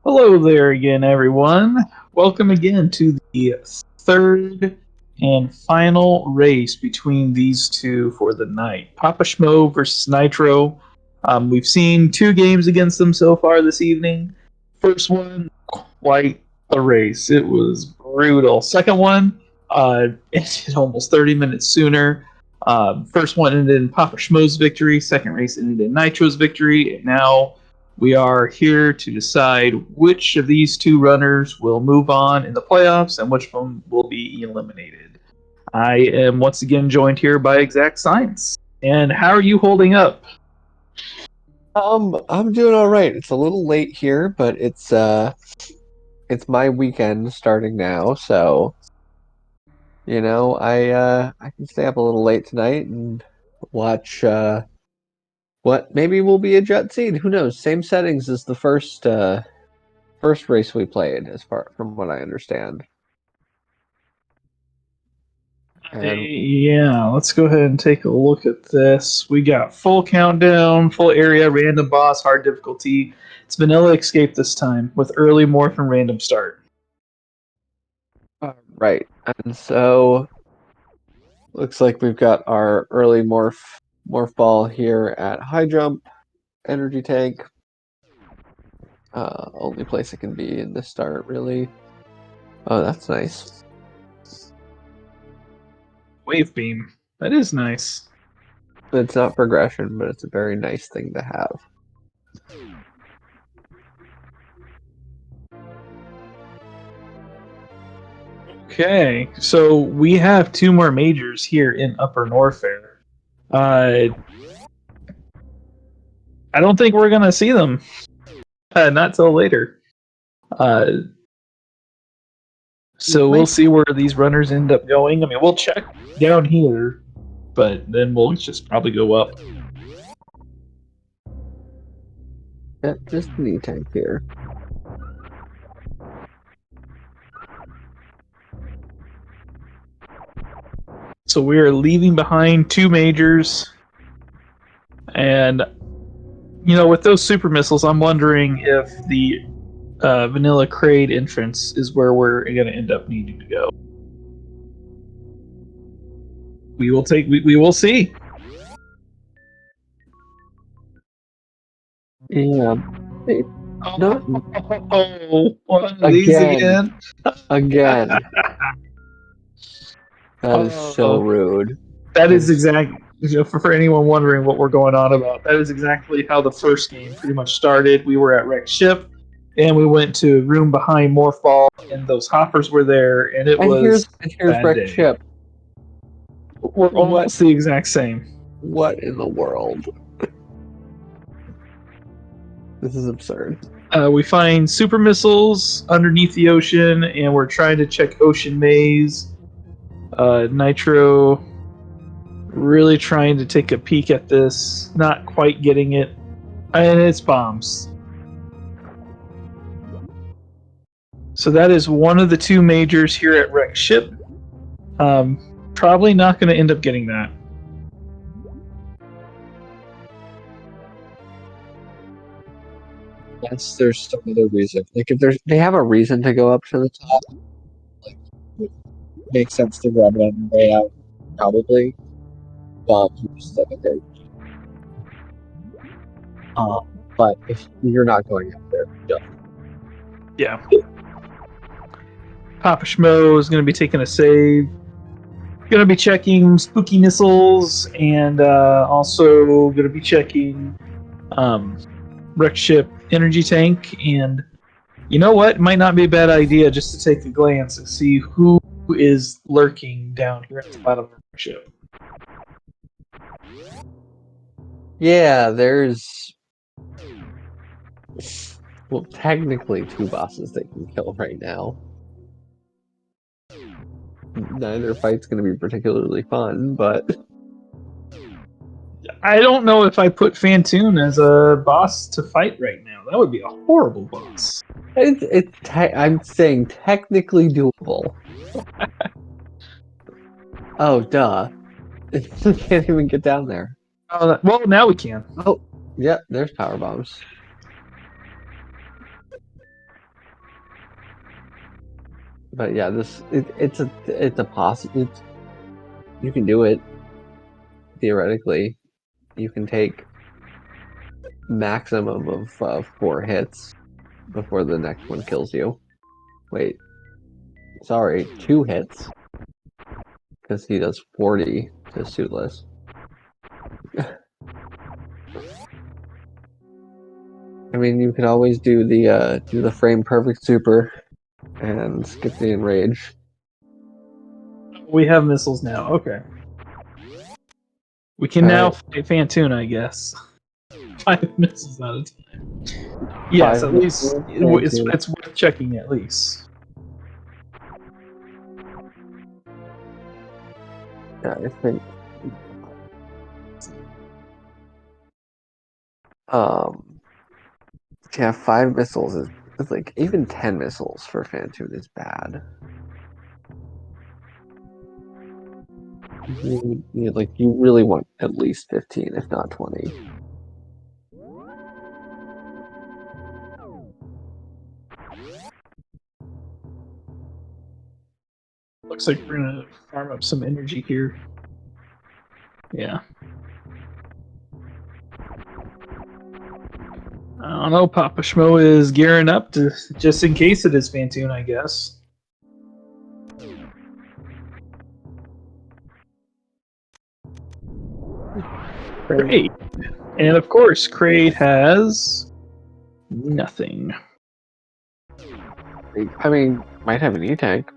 Hello there again, everyone. Welcome again to the third and final race between these two for the night. PapaSchmo versus Nitro. We've seen two games against them so far this evening. First one, quite a race. It was brutal. Second one, ended almost 30 minutes sooner. First one ended in PapaSchmo's victory. Second race ended in Nitro's victory. And now we are here to decide which of these two runners will move on in the playoffs and which one will be eliminated. I am once again joined here by Exact Science. And how are you holding up? I'm doing all right. It's a little late here, but it's my weekend starting now, so I can stay up a little late tonight and watch what maybe will be a jet seed. Who knows? Same settings as the first race we played, as far from what I understand. And Yeah, let's go ahead and take a look at this. We got full countdown, full area, random boss, hard difficulty. It's vanilla escape this time with early morph and random start. right, and so looks like we've got our early morph ball here at high jump, energy tank. Only place it can be in the start, really. Oh, that's nice. Wave beam. That is nice. It's not progression, but it's a very nice thing to have. Okay, so we have two more majors here in Upper Norfair. I don't think we're gonna see them. Not till later. So we'll see where these runners end up going. I mean, we'll check down here, but then we'll just probably go up. Yeah, just an E-tank here. So we are leaving behind two majors, and with those super missiles, I'm wondering if the vanilla crate entrance is where we're going to end up needing to go. We will see. Yeah. Again. Again. That is so rude. That is exactly, for anyone wondering what we're going on about, that is exactly how the first game pretty much started. We were at Wrecked Ship, and we went to a room behind Morphball, and those hoppers were there, and here's Wrecked Ship. We're almost the exact same. What in the world? This is absurd. We find super missiles underneath the ocean, and we're trying to check Ocean Maze. Nitro really trying to take a peek at this, not quite getting it, and it's bombs. So that is one of the two majors here at Wrecked Ship. Probably not going to end up getting that. Unless there's some other reason. Like if they have a reason to go up to the top, like it makes sense to grab it on the way out, probably. But if you're not going up there, yeah. PapaSchmo is going to be taking a save. Going to be checking spooky missiles, and also going to be checking Wrecked Ship energy tank. And you know what? It might not be a bad idea just to take a glance and see who is lurking down here at the bottom of the Wrecked Ship. Yeah, there's technically two bosses they can kill right now. Neither fight's going to be particularly fun, but I don't know if I put Fantoon as a boss to fight right now. That would be a horrible boss. I'm saying technically doable. Oh, duh. We can't even get down there. Well, now we can. Oh, yeah, there's power bombs. But yeah, it's a possible. You can do it theoretically. You can take maximum of 4 hits before the next one kills you. Wait, sorry, 2 hits because he does 40 to suitless. I mean, you can always do the frame perfect super and skip the enrage. We have missiles now. Okay. We can now fight Fantoon, I guess. 5 missiles at a time. Yes, 5 at least missiles, it's worth checking at least. Yeah, I think. Yeah, 5 missiles is like even 10 missiles for Fantoon is bad. You really want at least 15, if not 20. Looks like we're gonna farm up some energy here. Yeah. I don't know. PapaSchmo is gearing up to just in case it is Fantoon, I guess. Great. And of course, Kraid has nothing. I mean, might have an E-Tank.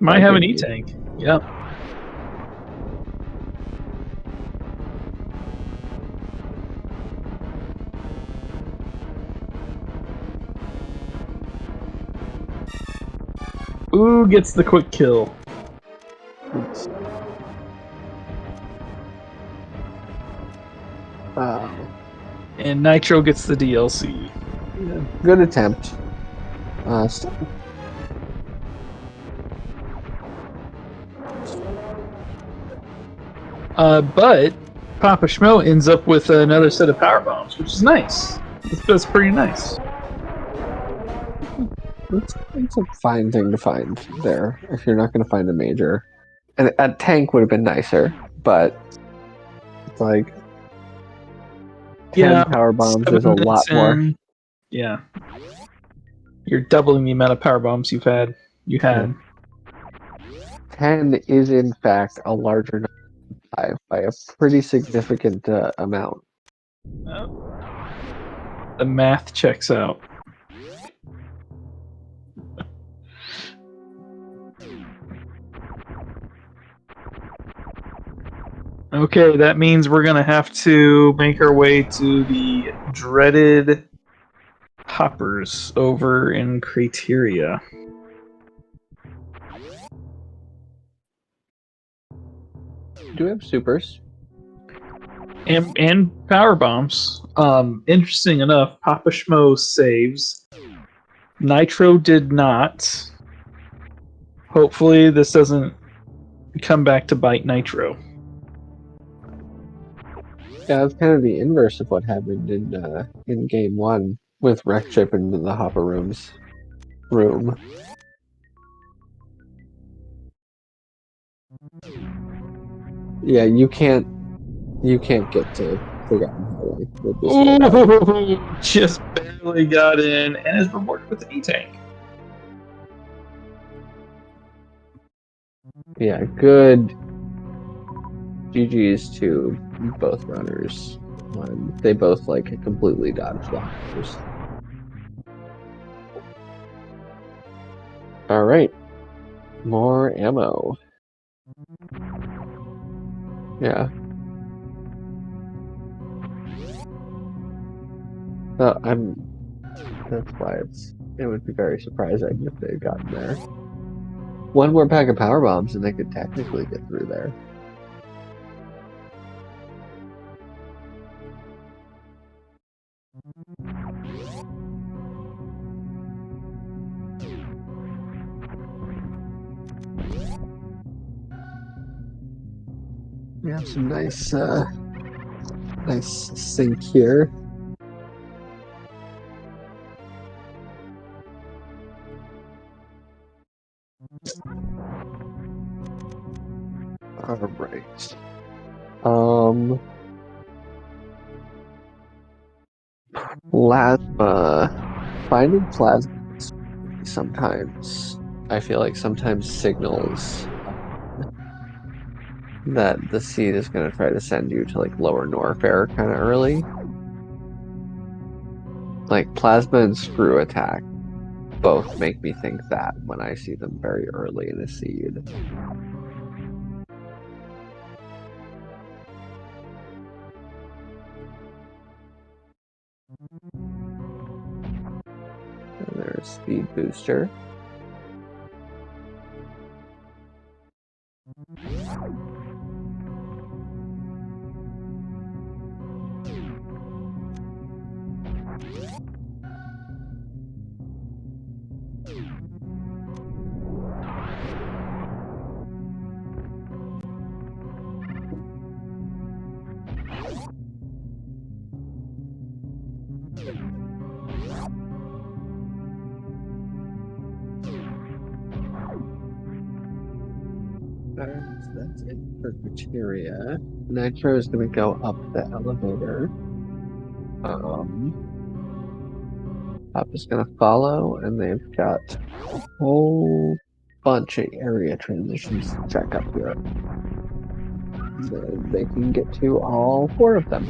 Might have an E-Tank. Yep. Ooh, gets the quick kill. Oops. And Nitro gets the DLC. Yeah, good attempt. But PapaSchmo ends up with another set of power bombs, which is nice. That's pretty nice. It's a fine thing to find there if you're not going to find a major. And a tank would have been nicer, but it's like 10 power bombs is a lot more. Yeah. You're doubling the amount of power bombs you had. Yeah. 10 is in fact a larger number than 5 by a pretty significant amount. The math checks out. Okay, that means we're gonna have to make our way to the dreaded hoppers over in Criteria. Do we have supers? And power bombs. Interesting enough, PapaSchmo saves. Nitro did not. Hopefully, this doesn't come back to bite Nitro. Yeah, that's kind of the inverse of what happened in game 1 with Wreck Chip into the Hopper room. Yeah, you can't get to Forgotten Highway with this Ooh, just barely got in and is rewarded with an E-Tank. Yeah, good GG's to both runners. They both completely dodged the hoppers. All right, more ammo. Yeah. That's why it would be very surprising if they had gotten there. One more pack of power bombs and they could technically get through there. We have some nice sync here. Alright. Plasma. Finding plasma sometimes, I feel like sometimes signals that the seed is going to try to send you to like lower Norfair kind of early. Like plasma and screw attack both make me think that when I see them very early in a seed. And there's speed booster. Alright, so that's it for criteria. Nitro is going to go up the elevator. Papa's going to follow, and they've got a whole bunch of area transitions to check up here. They can get to all 4 of them.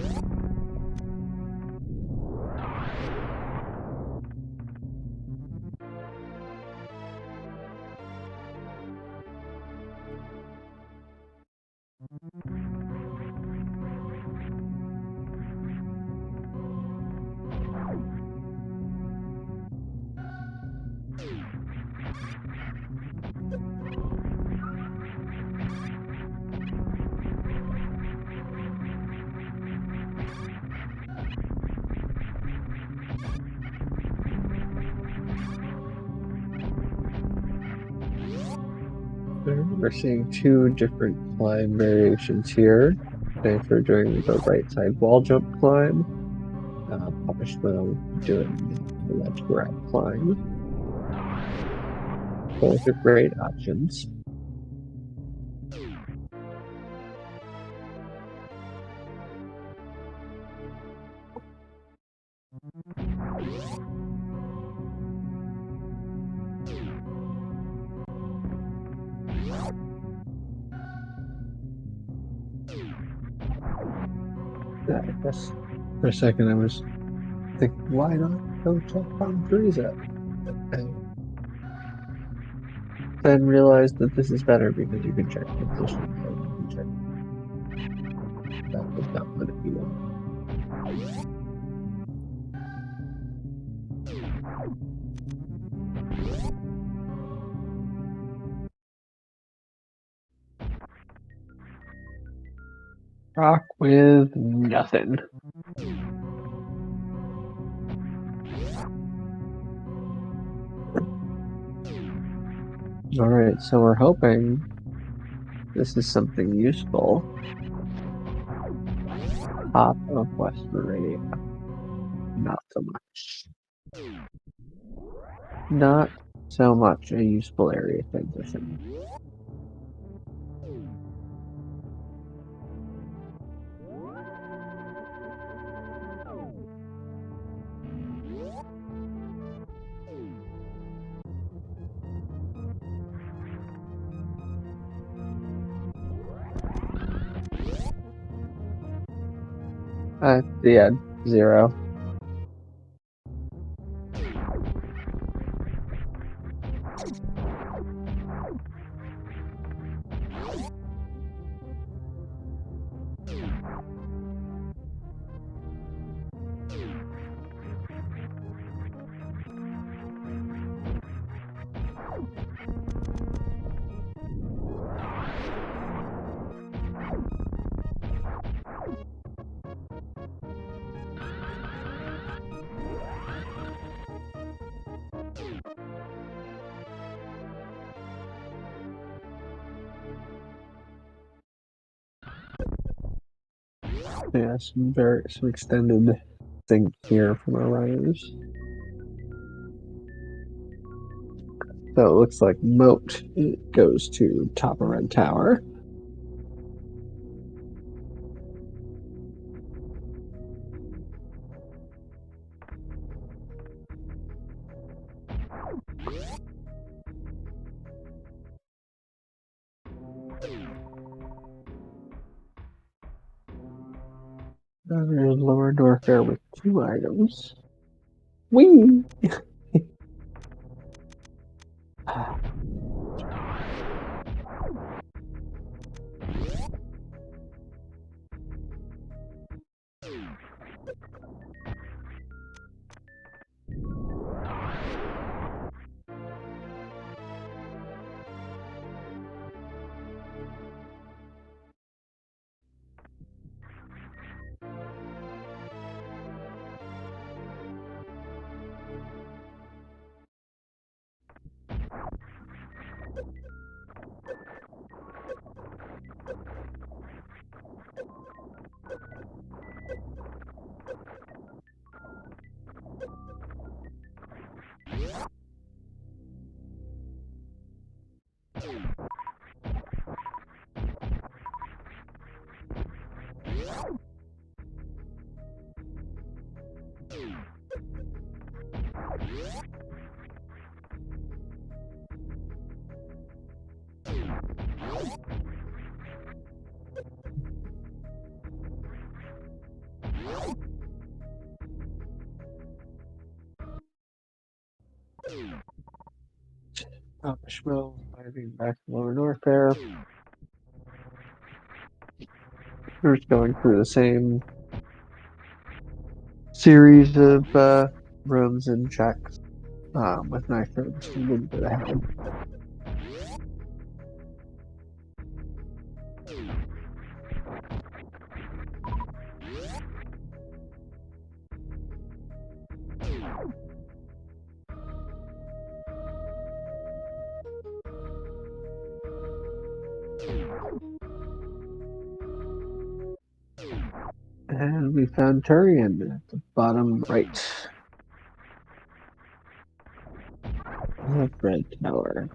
We're seeing 2 different climb variations here. Nitro doing the right side wall jump climb. PapaSchmo doing the ledge grab climb. Both are great options. I guess for a second I was thinking, why not go check on Frieza? Then realized that this is better because you can check position and you can check. That was not what it be. Rock with nothing. Alright, so we're hoping this is something useful. Top of West Meridian. Not so much. Not so much a useful area transition. Yeah, 0. Yeah, some extended thing here from our runners. So it looks like Moat goes to top of Red Tower. There's Lower Norfair with 2 items. Whee! PapaSchmo diving back to Lower Norfair. We're just going through the same series of rooms and checks with Nitro just a little bit ahead. And we found Turian at the bottom right of Red Tower.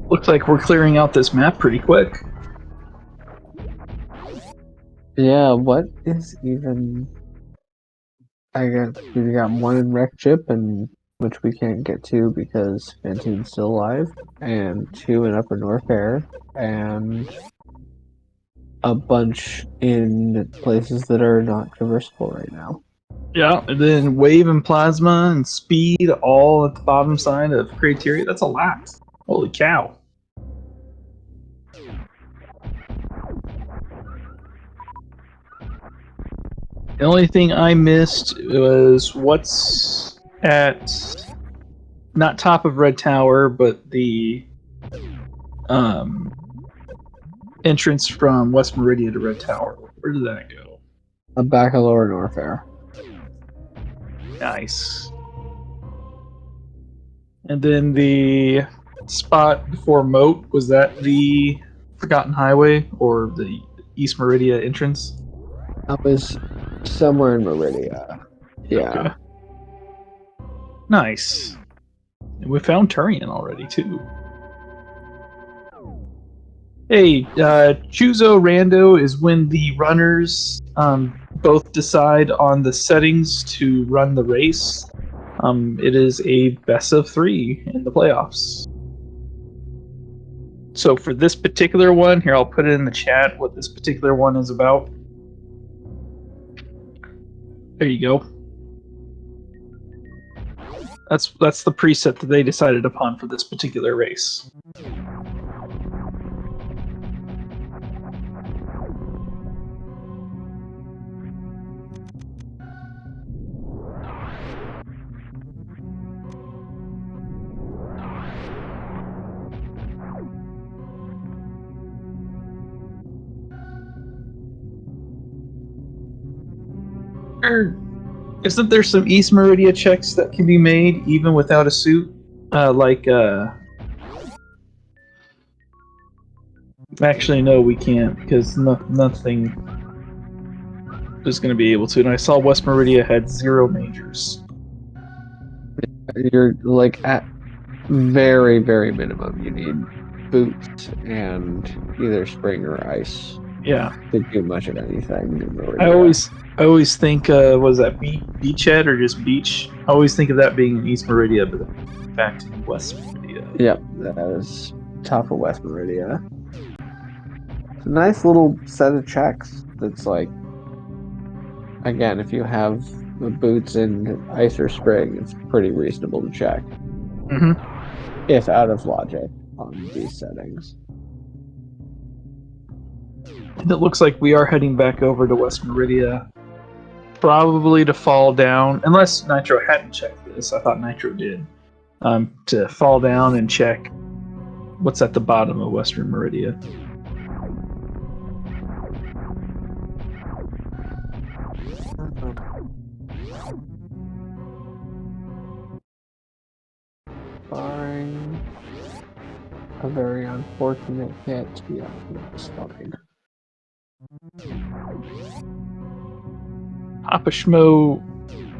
Looks like we're clearing out this map pretty quick. Yeah, what is even... I guess we got 1 in Wreck Chip, and which we can't get to because Fantine's still alive, and 2 in Upper Norfair, and a bunch in places that are not traversable right now. Yeah, and then Wave and Plasma and Speed all at the bottom side of Criteria. That's a lot. Holy cow. The only thing I missed was what's at not top of Red Tower, but the entrance from West Meridia to Red Tower. Where did that go? Back of Lower Norfair. Nice. And then the spot before Moat, was that the Forgotten Highway or the East Meridia entrance? That was somewhere in Meridia. Yeah. Okay. Nice. And we found Turian already, too. Hey, Choozo Rando is when the runners both decide on the settings to run the race. It is a best of 3 in the playoffs. So for this particular one, here I'll put it in the chat what this particular one is about. There you go. That's the preset that they decided upon for this particular race. Isn't there some East Meridia checks that can be made even without a suit? Actually, no, we can't because nothing is going to be able to. And I saw West Meridia had 0 majors. You're like at very, very minimum. You need boots and either spring or ice Yeah, to do much of anything in I Meridia. always think was that beachhead or just beach? I always think of that being in East Meridia, but in fact in West Meridia. Yep, that is top of West Meridia. It's a nice little set of checks that's like, again, if you have the boots and ice or spring, it's pretty reasonable to check. Mm-hmm. If out of logic on these settings. And it looks like we are heading back over to West Meridia, probably to fall down, unless Nitro hadn't checked this. I thought Nitro did. To fall down and check what's at the bottom of Western Meridia. Barring a very unfortunate hit, yeah, that's fine. PapaSchmo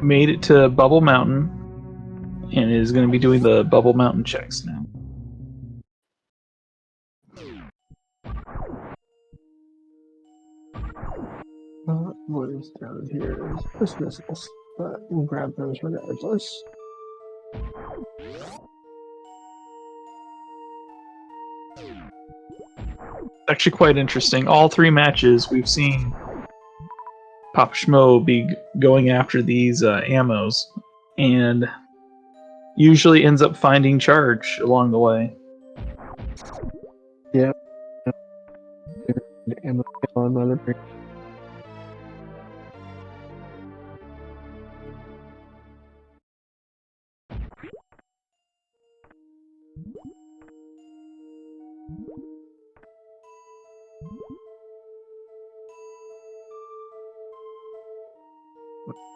made it to Bubble Mountain and is going to be doing the Bubble Mountain checks now. What is down here is just missiles, but we'll grab those regardless. Actually, quite interesting. All 3 matches we've seen PapaSchmo be going after these ammos, and usually ends up finding charge along the way. Yep. Ammo on another break.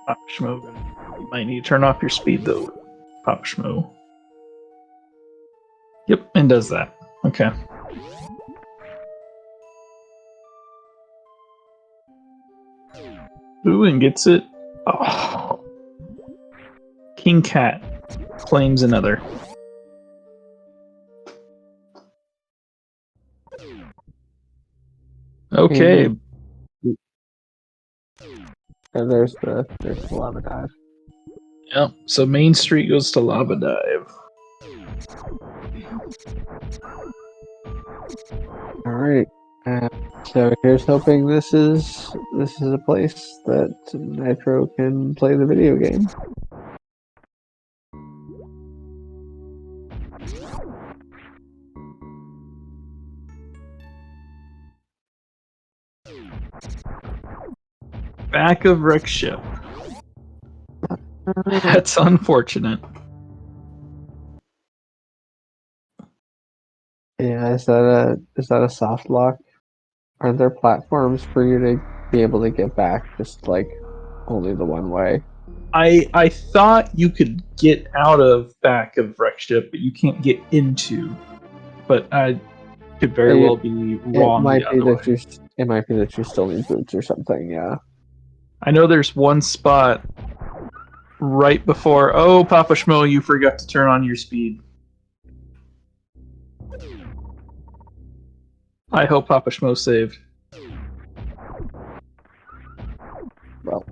PapaSchmo, you might need to turn off your speed though, PapaSchmo. Yep, and does that. Okay. Ooh, and gets it. Oh. King Cat claims another. Okay. And there's the lava dive. Yep. So Main Street goes to Lava Dive. All right. So here's hoping this is a place that Nitro can play the video game. Back of wreck ship. That's unfortunate. Yeah, is that a soft lock? Are there platforms for you to be able to get back just like only the one way? I thought you could get out of back of wreck ship, but you can't get into. But I could very well be wrong. It might be that you still need boots or something, yeah. I know there's one spot right before. Oh, PapaSchmo, you forgot to turn on your speed. I hope PapaSchmo saved. Well.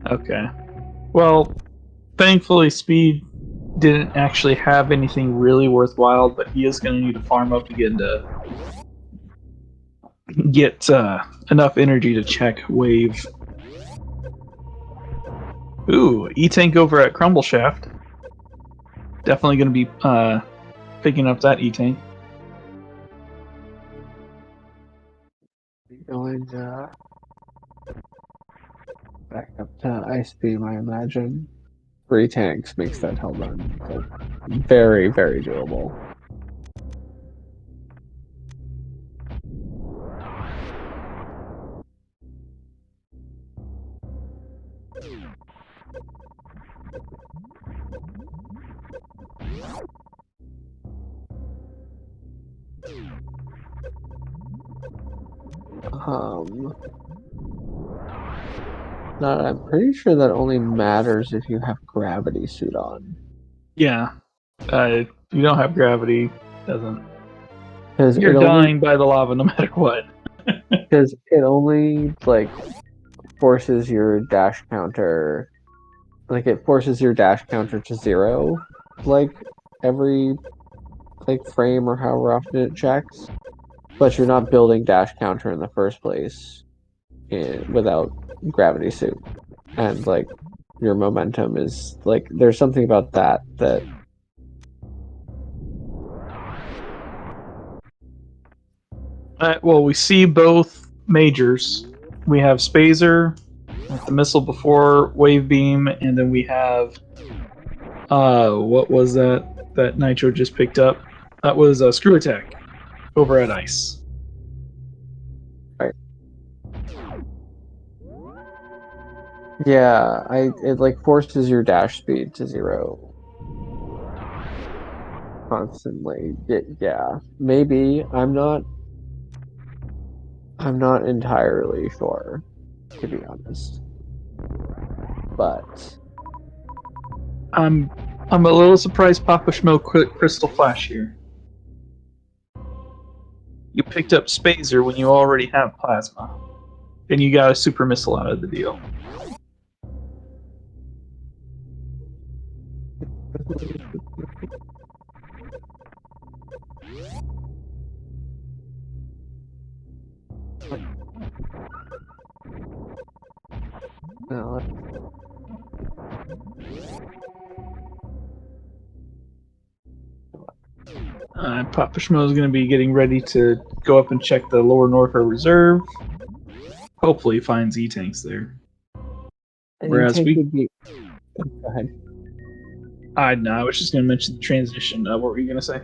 Okay. Well, thankfully, Speed didn't actually have anything really worthwhile, but he is going to need to farm up again to get enough energy to check Wave. Ooh, E-Tank over at Crumble Shaft. Definitely going to be picking up that E-Tank. Going back up to Ice Beam, I imagine. 3 tanks makes that hell run. So very, very doable. I'm pretty sure that only matters if you have gravity suit on. Yeah. You don't have gravity, doesn't. Because You're dying by the lava no matter what. Because it only like forces your dash counter, like it forces your dash counter to 0, like every like frame or however often it checks. But you're not building dash counter in the first place without gravity suit, and like your momentum is like there's something about that. Well, we see both majors. We have Spazer with the missile before Wave Beam, and then we have what was that Nitro just picked up? That was a Screw Attack over at Ice. Right. Yeah, it like forces your dash speed to 0 constantly. Yeah, maybe I'm not entirely sure, to be honest. But I'm a little surprised PapaSchmo quit Crystal Flash here. You picked up Spazer when you already have Plasma, and you got a Super Missile out of the deal. no, PapaSchmo is going to be getting ready to go up and check the lower Norfa Reserve. Hopefully, he finds E-Tanks there. Whereas we... would be... Go ahead. I was just going to mention the transition. What were you going to say?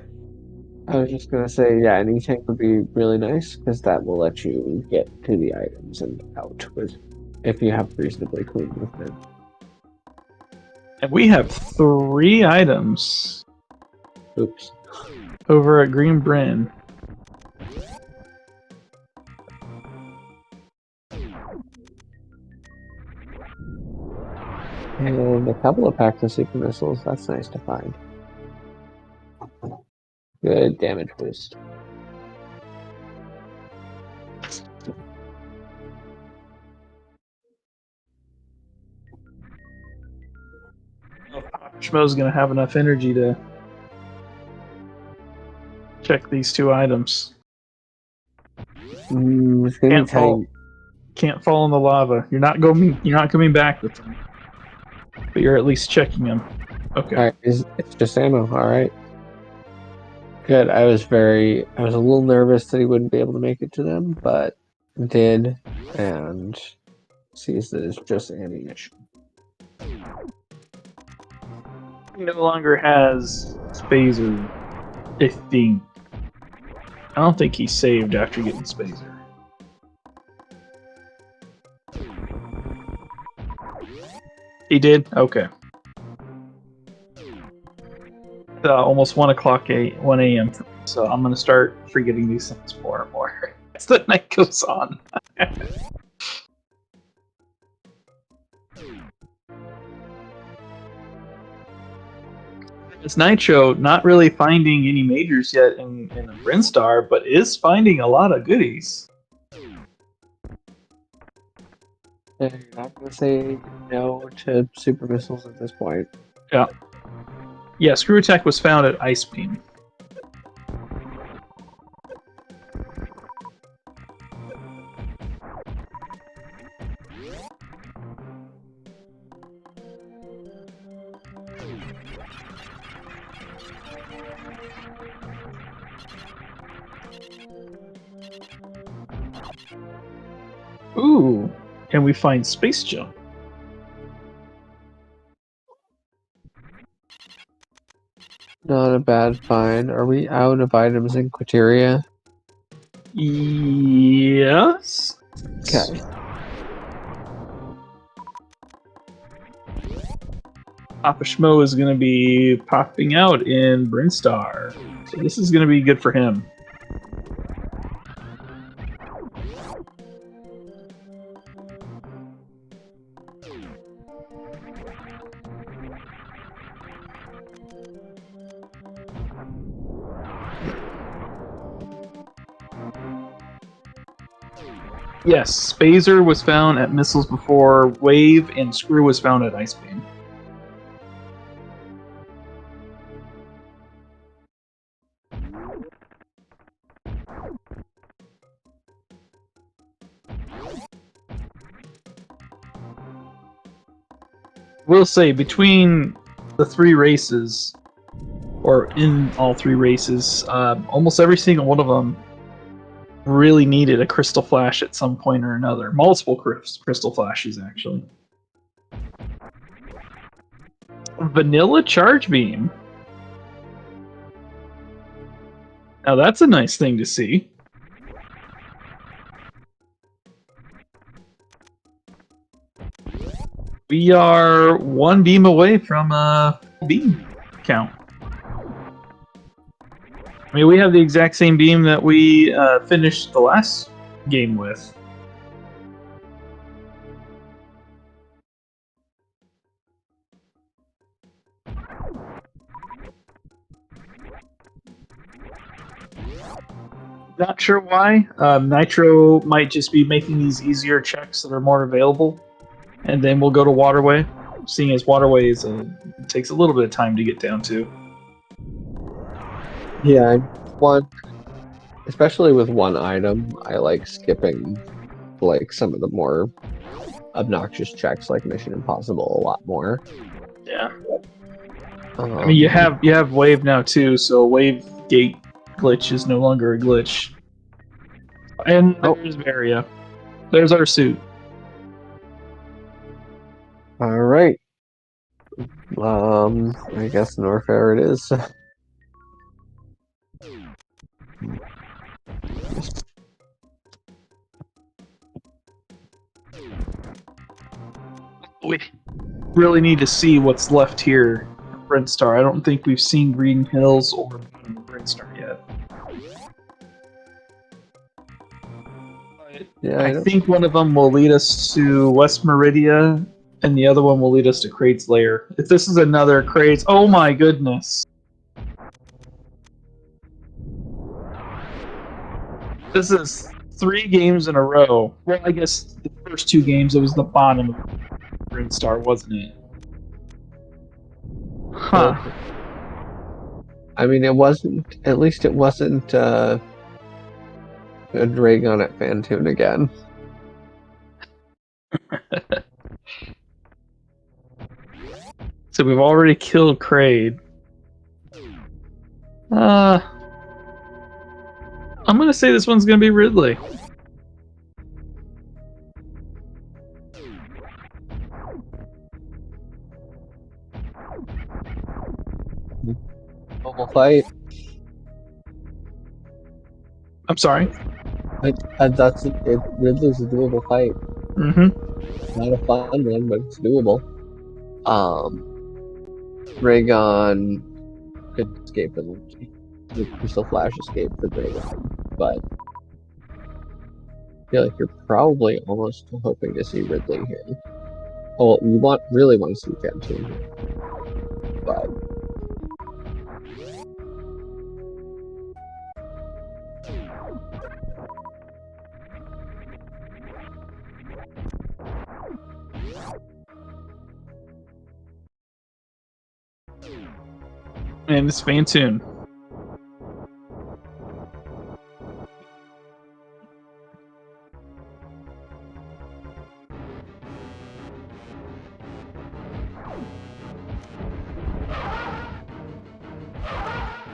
I was just gonna say, yeah, an E-Tank would be really nice because that will let you get to the items and out if you have reasonably clean movement. And we have 3 items. Oops. Over at Green Bryn. And a couple of packs of super missiles. That's nice to find. Good damage boost. Schmo's gonna have enough energy to check these 2 items. It's gonna be tight. Can't fall in the lava. You're not coming back with them. But you're at least checking them. Okay. Alright, it's just ammo, alright. Good. I was a little nervous that he wouldn't be able to make it to them, but did, and sees that it's just ammunition. He no longer has Spazer, I think. I don't think he saved after getting Spazer. He did? Okay. Almost 1 a.m. for me, so I'm going to start forgetting these things more and more as the night goes on. It's Nitro not really finding any majors yet in Brinstar, but is finding a lot of goodies. You're not going to say no to super missiles at this point. Yeah. Yeah, Screw Attack was found at Ice Beam. Ooh, and we find Space Jump. Not a bad find. Are we out of items in Quateria? Yes. Okay. PapaSchmo is going to be popping out in Brinstar. So this is going to be good for him. Yes, Spazer was found at Missiles before Wave, and Screw was found at Ice Beam. Will say, between the three races, or in all three races, almost every single one of them really needed a Crystal Flash at some point or another. Multiple Crystal Flashes, actually. Vanilla Charge Beam. Now that's a nice thing to see. We are one beam away from a beam count. I mean, we have the exact same beam that we finished the last game with. Not sure why. Nitro might just be making these easier checks that are more available, and then we'll go to Waterway, seeing as Waterway takes a little bit of time to get down to. Yeah, especially with one item, I like skipping like some of the more obnoxious checks like Mission Impossible a lot more. Yeah. I mean, you have Wave now too, so Wave Gate glitch is no longer a glitch. And there's Varia. There's our suit. All right. I guess Norfair it is. We really need to see what's left here at Brinstar. I don't think we've seen Green Hills or Brinstar yet. Yeah, I think one of them will lead us to West Meridia, and the other one will lead us to Kraid's Lair. If this is another Kraid's, oh my goodness! This is 3 games in a row. Well, I guess the first 2 games it was the bottom of Brinstar, wasn't it? Huh. I mean, it wasn't. At least it wasn't a Dragon at Fantoon again. So we've already killed Kraid. I'm gonna say this one's gonna be Ridley. Doable fight. I'm sorry. Ridley's a doable fight. Mm-hmm. Not a fun one, but it's doable. Dragon could escape the Crystal Flash escape for Dragon, but I feel like you're probably almost hoping to see Ridley here. Oh, you really want to see Fantoon here, but And it's Fantoon.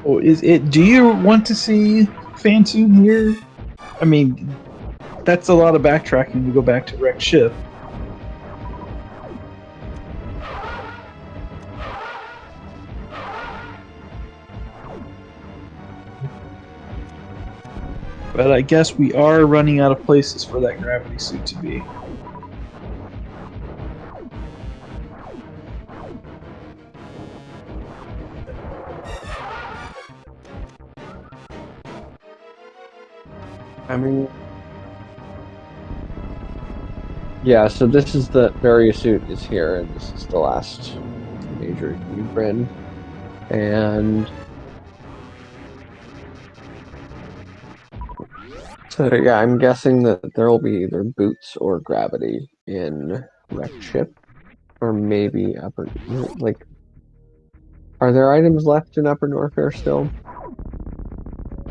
Oh, do you want to see Fantoon here? I mean, that's a lot of backtracking to go back to Wrecked Ship. But I guess we are running out of places for that gravity suit to be. I mean, yeah, so this is the barrier suit is here, and this is the last major you've been. And so yeah, I'm guessing that there will be either boots or gravity in wrecked ship, or maybe upper. Like, are there items left in Upper Norfair still?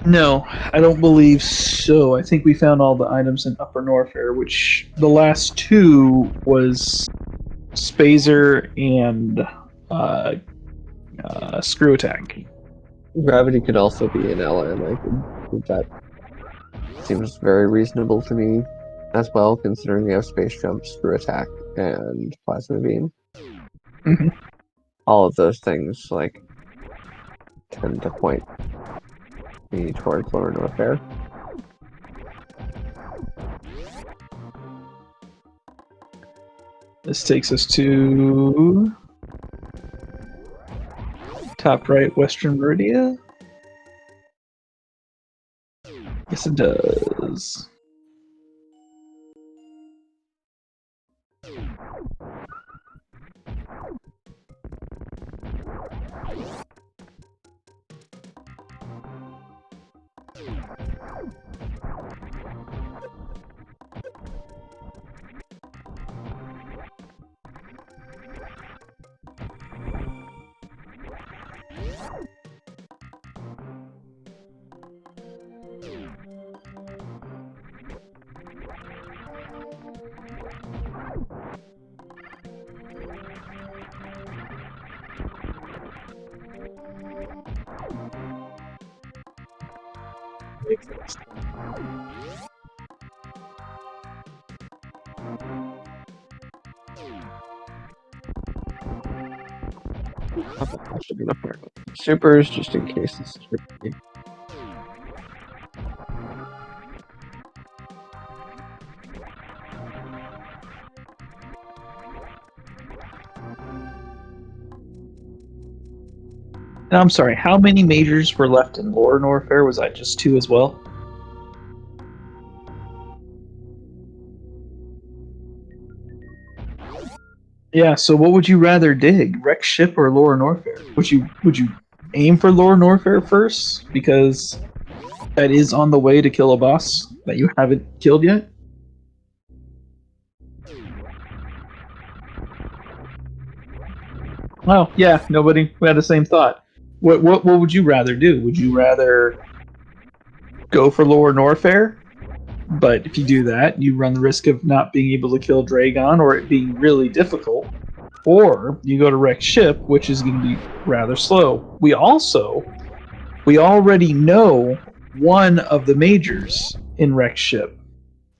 No, I don't believe so. I think we found all the items in Upper Norfair, which the last two was Spazer and Screw Attack. Gravity could also be in Ella, and I think that seems very reasonable to me as well, considering we have space jump, screw attack, and plasma beam. Mm-hmm. All of those things like tend to point me towards Lower Norfair. This takes us to top right, Western Meridia. Yes, it does. I should be looking at supers just in case this is tricky. And I'm sorry, how many majors were left in Lower Norfair? Was that just 2 as well? Yeah, so what would you rather dig? Wreck Ship or Lower Norfair? Would you aim for Lower Norfair first? Because that is on the way to kill a boss that you haven't killed yet? Well, yeah, nobody had the same thought. What would you rather do? Would you rather go for Lower Norfair? But if you do that, you run the risk of not being able to kill Dragon or it being really difficult. Or you go to Wreck Ship, which is going to be rather slow. We already know one of the majors in Wreck Ship,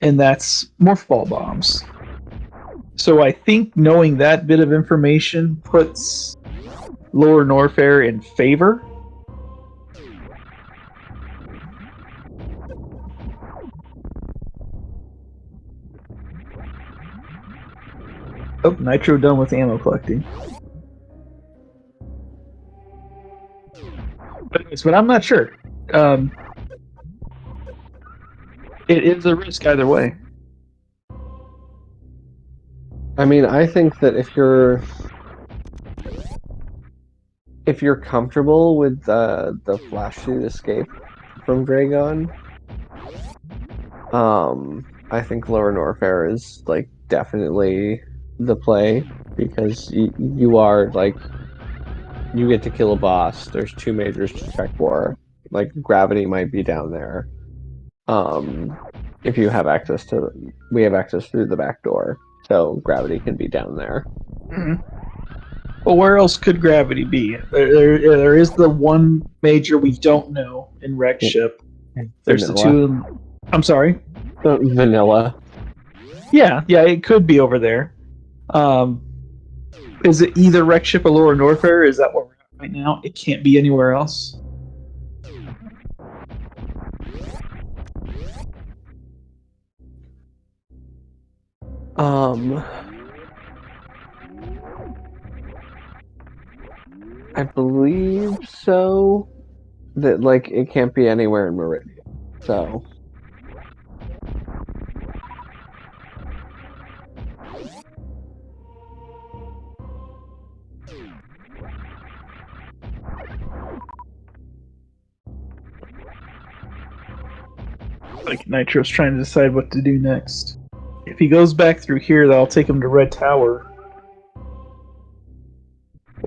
and that's Morph Ball Bombs. So I think knowing that bit of information puts Lower Norfair in favor. Oh, Nitro done with ammo collecting. But I'm not sure. It is a risk either way. I mean, I think that if you're comfortable with the flash suit escape from Dragon, I think Lower Norfair is like definitely the play because you are like you get to kill a boss. There's 2 majors to check for. Like gravity might be down there. If you have access to, we have access through the back door, so gravity can be down there. Mm-hmm. Well, where else could gravity be? There is the one major we don't know in Wreck Ship. There's the 2. I'm sorry. Vanilla. Yeah, it could be over there. Is it either Wreck Ship or Lower Norfair? Is that where we're at right now? It can't be anywhere else. I believe so. That like it can't be anywhere in Meridian. So Like Nitro's trying to decide what to do next. If he goes back through here, that'll take him to Red Tower.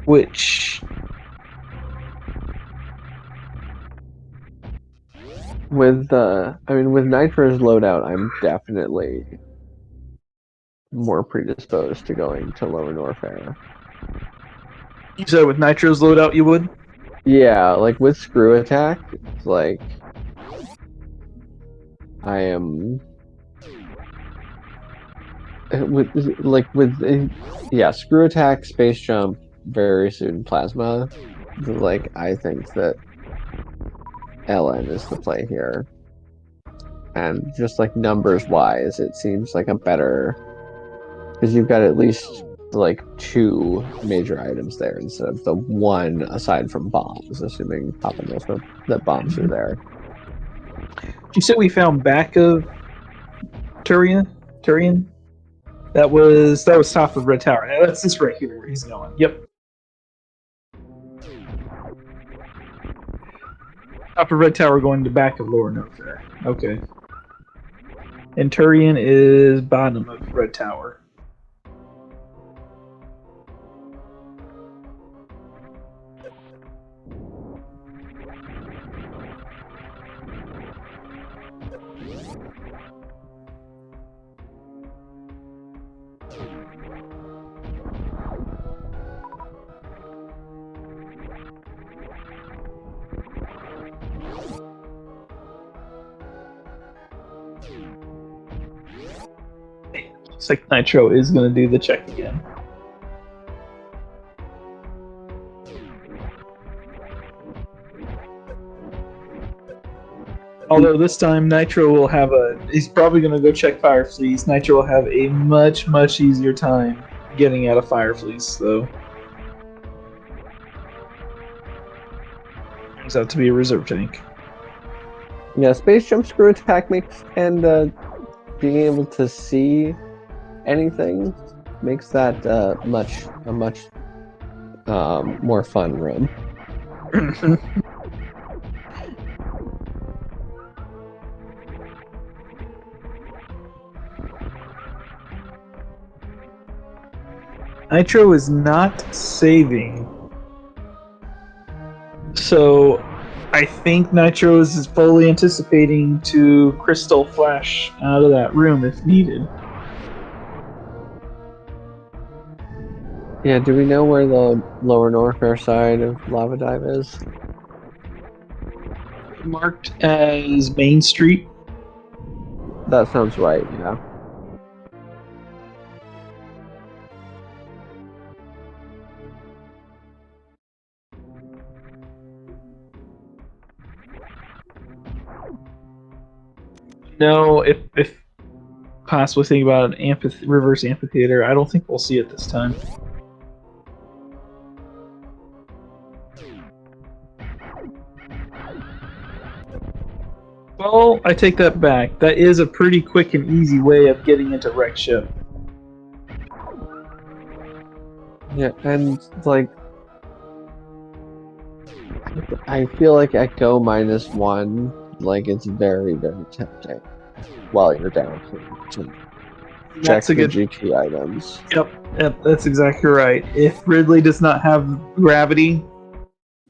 Which with with Nitro's loadout, I'm definitely more predisposed to going to Lower Norfair. you said with Nitro's loadout you would? Yeah, like with Screw Attack, it's like I am with Screw Attack, Space Jump, very soon Plasma. Like I think that LN is the play here, and just like numbers wise, it seems like a better because you've got at least like 2 major items there instead of the 1 aside from bombs, assuming Papa knows that bombs are there. You said we found back of Turian? That was top of Red Tower. That's this right here where he's going. Yep. Top of Red Tower going to back of Lower Norfair. Okay. And Turian is bottom of Red Tower. Looks like Nitro is going to do the check again. Although this time Nitro will have he's probably going to go check Fire Fleas. Nitro will have a much, much easier time getting out of Fire Fleas, though. Turns out to be a reserve tank. Yeah, Space Jump, Screw Attack makes, and being able to see anything makes that a much more fun run. Nitro is not saving, so I think Nitro is fully anticipating to Crystal Flash out of that room if needed. Yeah, do we know where the Lower Norfair side of Lava Dive is? Marked as Main Street. That sounds right, yeah. No, if possibly think about an reverse amphitheater, I don't think we'll see it this time. Well, I take that back. That is a pretty quick and easy way of getting into wreck ship. Yeah, and like I feel like at go -1, like it's very, very tempting while you're down to check the GT items. Yep, that's exactly right. If Ridley does not have gravity,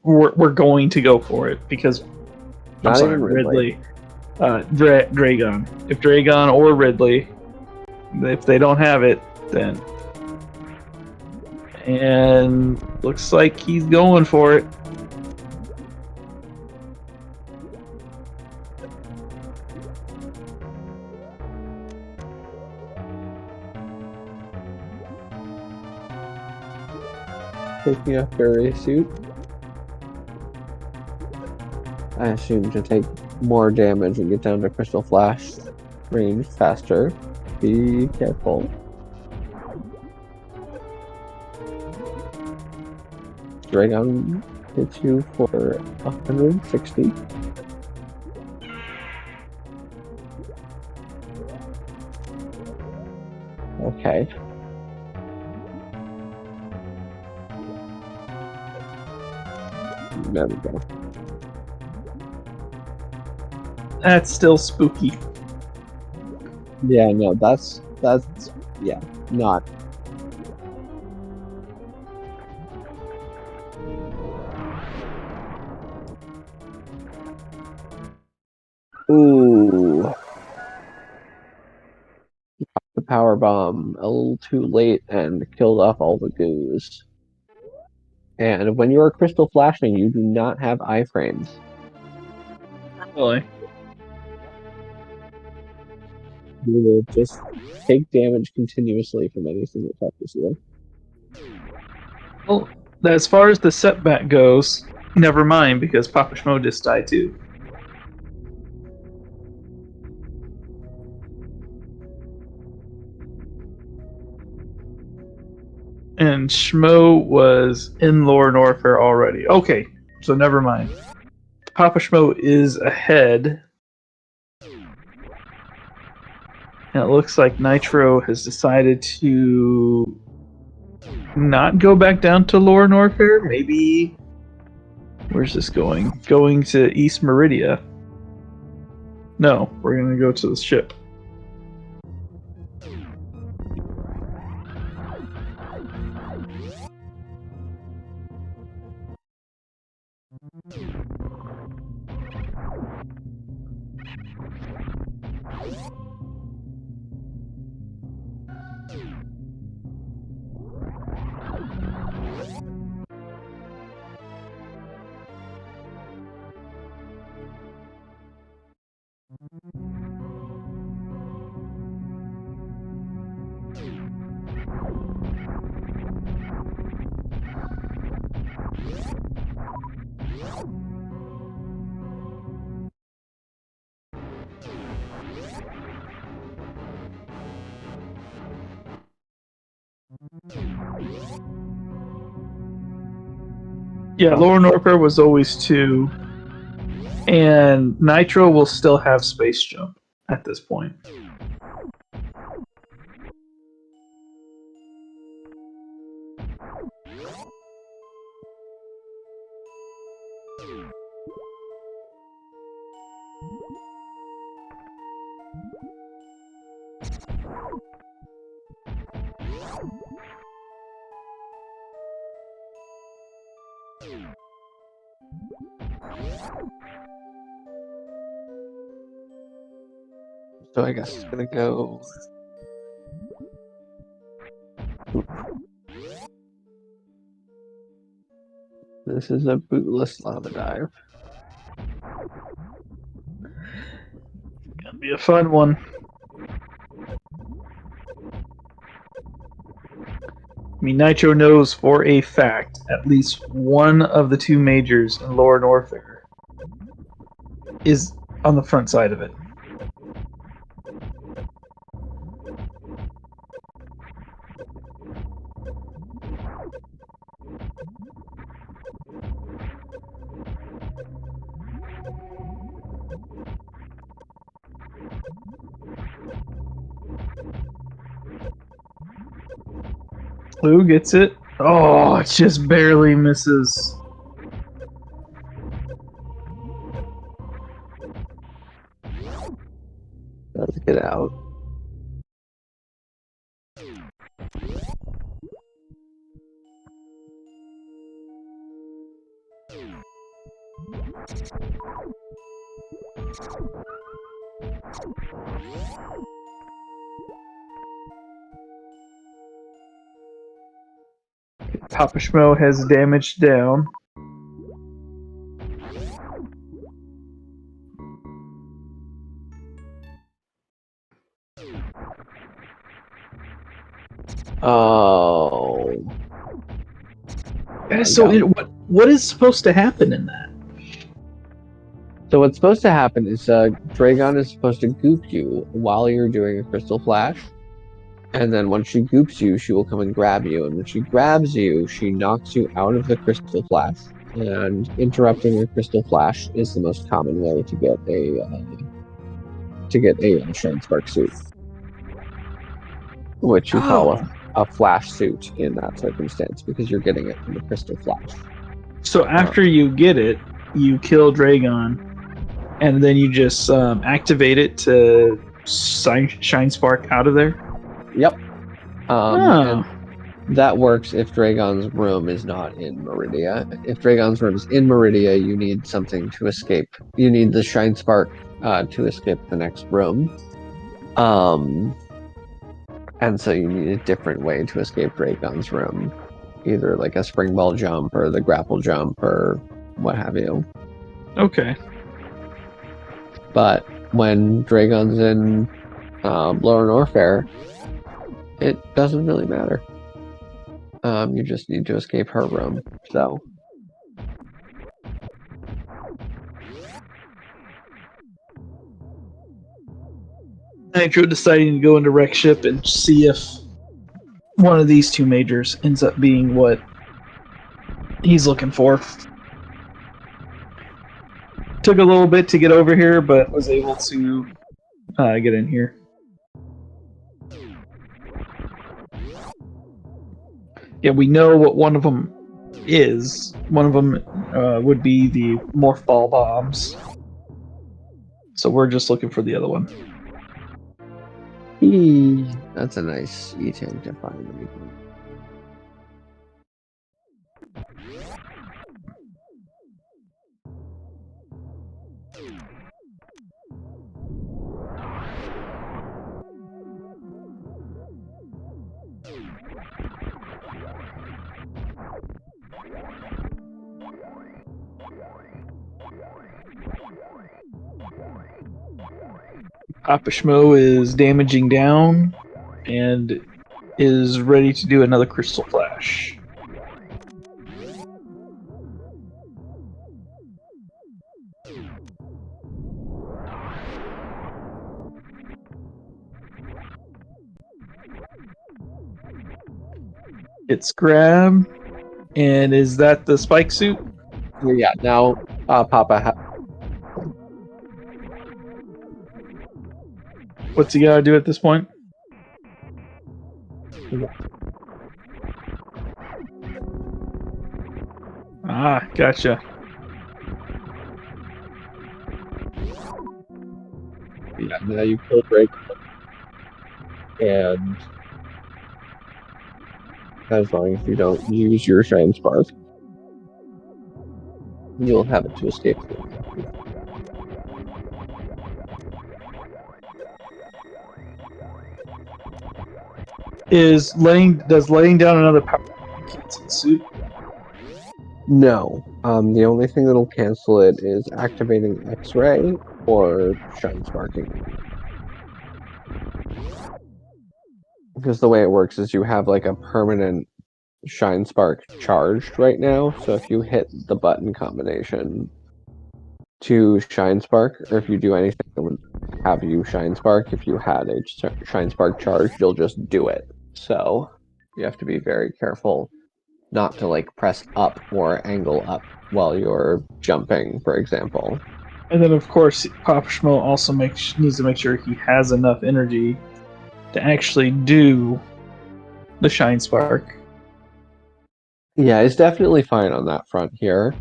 we're going to go for it because Not even Ridley. Dragon. If Dragon or Ridley, if they don't have it, then and looks like he's going for it. Taking off your race suit. I assume to take more damage and get down to Crystal Flash range faster. Be careful. Dragon hits you for 160. Okay. There we go. That's still spooky. Yeah, no, that's yeah, not. Ooh. The power bomb a little too late and killed off all the goos. And when you are crystal flashing, you do not have iframes. Really? You will just take damage continuously from anything that touches you. Well, as far as the setback goes, never mind, because PapaSchmo just died too. And Schmo was in Lore Norfair already. Okay, so never mind. PapaSchmo is ahead. And it looks like Nitro has decided to not go back down to Lore Norfair. Maybe. Where's this going? Going to East Meridia. No, we're going to go to the ship. Yeah, Lore Norfair was always 2. And Nitro will still have space jump at this point. So I guess it's gonna go. This is a bootless lava dive. Gonna be a fun one. I mean, Nitro knows for a fact at least one of the 2 majors in Lore Norfair is on the front side of it. Blue gets it. Oh, it just barely misses. Let's get out. PapaSchmo has damage down. Oh. So what is supposed to happen in that? So what's supposed to happen is Dragon is supposed to goop you while you're doing a crystal flash. And then once she goops you, she will come and grab you. And when she grabs you, she knocks you out of the crystal flash. And interrupting a crystal flash is the most common way to get a Shine Spark suit, which you call a flash suit in that circumstance because you're getting it from the crystal flash. So after you get it, you kill Dragon, and then you just activate it to shine Spark out of there? Yep. And that works if Dragon's room is not in Meridia. If Dragon's room is in Meridia, you need something to escape. You need the Shine Spark to escape the next room. And so you need a different way to escape Dragon's room. Either like a spring ball jump or the grapple jump or what have you. Okay. But when Dragon's in Lower Norfair, it doesn't really matter. You just need to escape her room. So Nitro deciding to go into Wreck Ship and see if one of these two majors ends up being what he's looking for. Took a little bit to get over here, but was able to get in here. Yeah, we know what one of them is. One of them would be the morph ball bombs. So we're just looking for the other one. That's a nice E-tank to find. PapaSchmo is damaging down and is ready to do another crystal flash. It's grab, and is that the spike suit? Yeah, now Papa. What's he gotta do at this point? Ah, gotcha. Yeah, now you kill Drake. And as long as you don't use your Shine Spark, you'll have it to escape. Does laying down another power cancel the suit? No. The only thing that'll cancel it is activating X-ray or Shine Sparking. Because the way it works is you have like a permanent Shine Spark charged right now. So if you hit the button combination to Shine Spark, or if you do anything that would have you Shine Spark, if you had a Shine Spark charged, you'll just do it. So you have to be very careful not to like press up or angle up while you're jumping, for example. And then, of course, PapaSchmo also needs to make sure he has enough energy to actually do the Shine Spark. Yeah, it's definitely fine on that front here,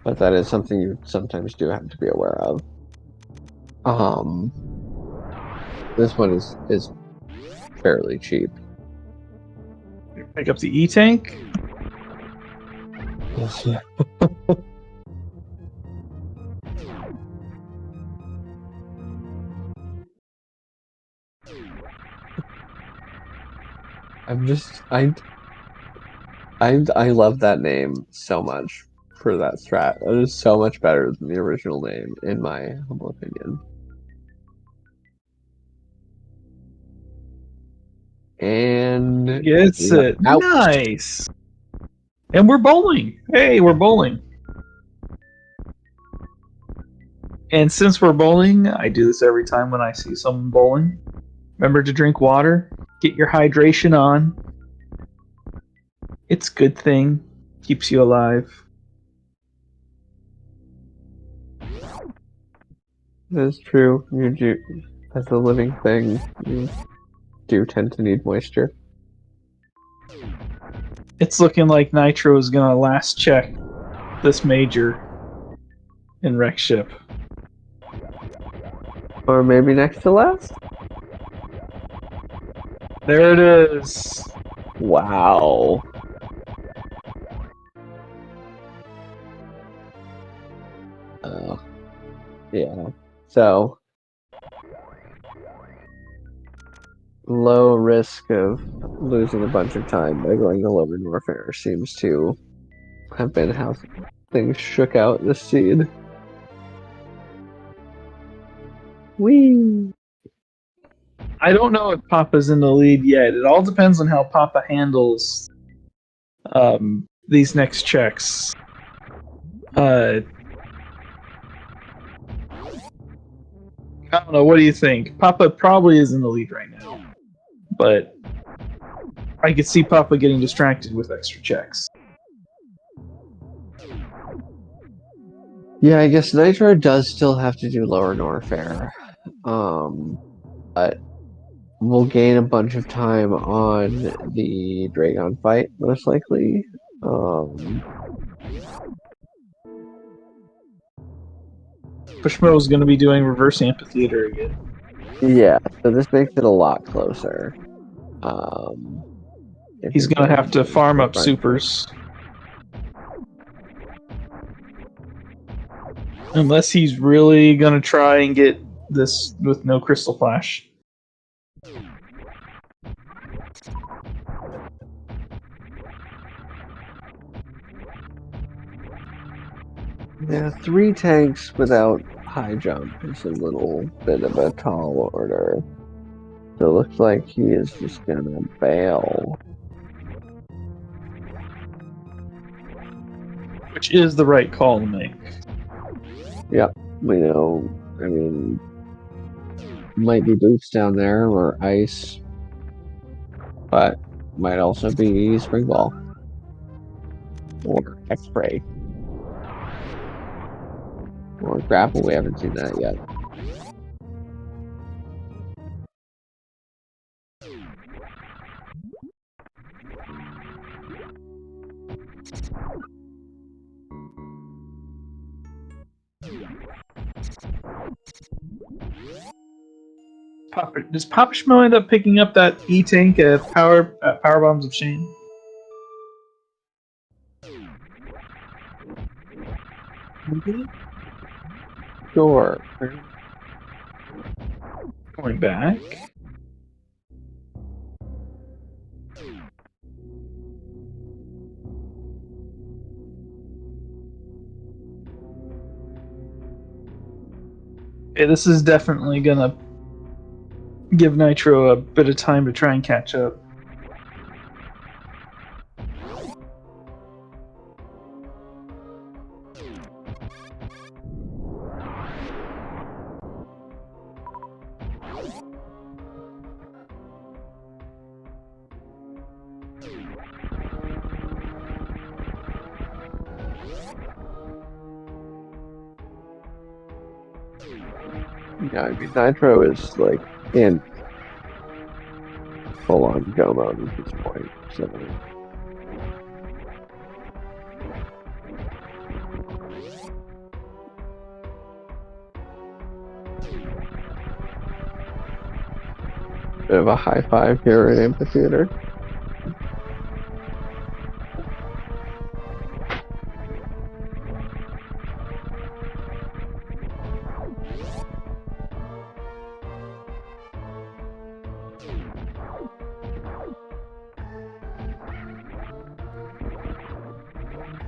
but that is something you sometimes do have to be aware of. This one is fairly cheap. Pick up the E-tank. Yes, yeah. I love that name so much for that strat. It is so much better than the original name, in my humble opinion. And Gets it. Out. Nice. And we're bowling. Hey, we're bowling. And since we're bowling, I do this every time when I see someone bowling. Remember to drink water. Get your hydration on. It's a good thing. Keeps you alive. That's true. You do, as a living thing, you do tend to need moisture. It's looking like Nitro is gonna last check this major in wreck ship. Or maybe next to last? There it is. Wow. Yeah. So, low risk of losing a bunch of time by going to lower warfare seems to have been how things shook out this seed. Whee! I don't know if Papa's in the lead yet. It all depends on how Papa handles these next checks. I don't know. What do you think? Papa probably is in the lead right now, but I could see Papa getting distracted with extra checks. Yeah, I guess Nitro does still have to do lower warfare. But we'll gain a bunch of time on the Dragon fight, most likely. PapaSchmo is going to be doing reverse amphitheater again. Yeah, so this makes it a lot closer. He's going to have to farm up supers. Unless he's really going to try and get this with no Crystal Flash. Yeah, 3 tanks without high jump is a little bit of a tall order. So it looks like he is just gonna bail. Which is the right call to make. Yep, we know. I mean, might be boots down there or ice, but might also be spring ball or X-ray or grapple. We haven't seen that yet. Does PapaSchmo end up picking up that E-Tank at Power Bombs of Shame? Sure. Going back. Okay, this is definitely gonna give Nitro a bit of time to try and catch up. Yeah, I mean, Nitro is like in full on go mode at this point. So. Bit of a high five here at Amphitheater.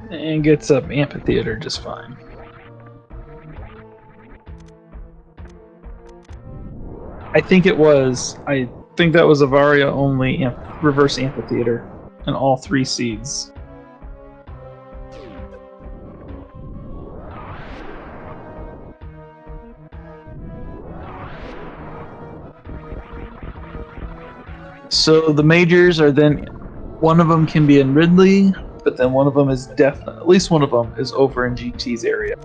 And gets up Amphitheater just fine. I think it was. I think that was Avaria only reverse Amphitheater in all 3 seeds. So the majors are then, one of them can be in Ridley, but then one of them is definitely, at least one of them is over in GT's area.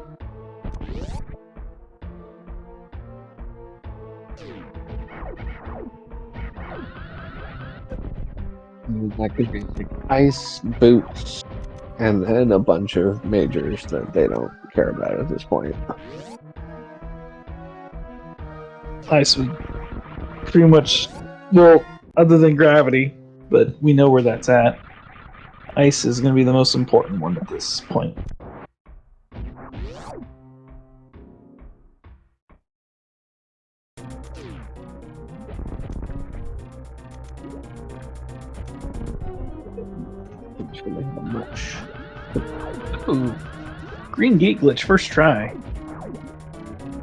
That could be like ice, boots, and then a bunch of majors that they don't care about at this point. Ice would pretty much, well, other than gravity, but we know where that's at. Ice is going to be the most important one at this point. Really have much. Ooh, green gate glitch, first try.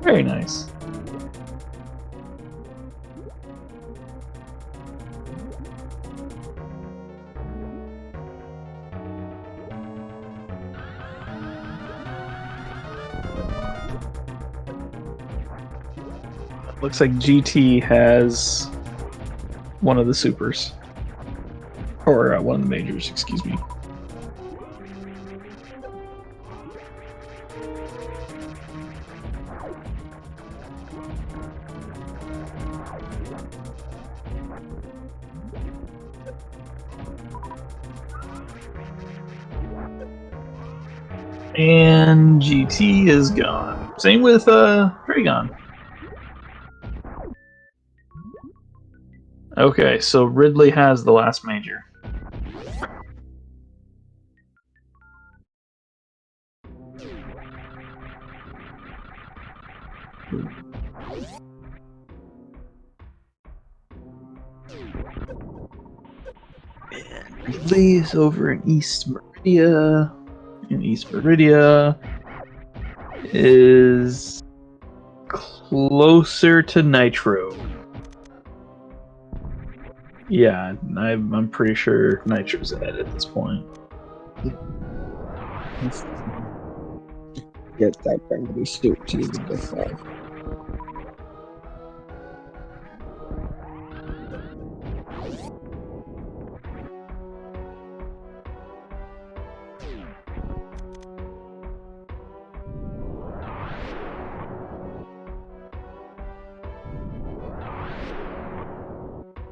Very nice. Looks like GT has one of the supers. Or one of the majors, excuse me. And GT is gone. Same with Dragon. Okay, so Ridley has the last major. And Ridley is over in East Meridia. And East Meridia is closer to Nitro. Yeah, I'm pretty sure Nitro's ahead at this point. Get that gravity suit to even get that.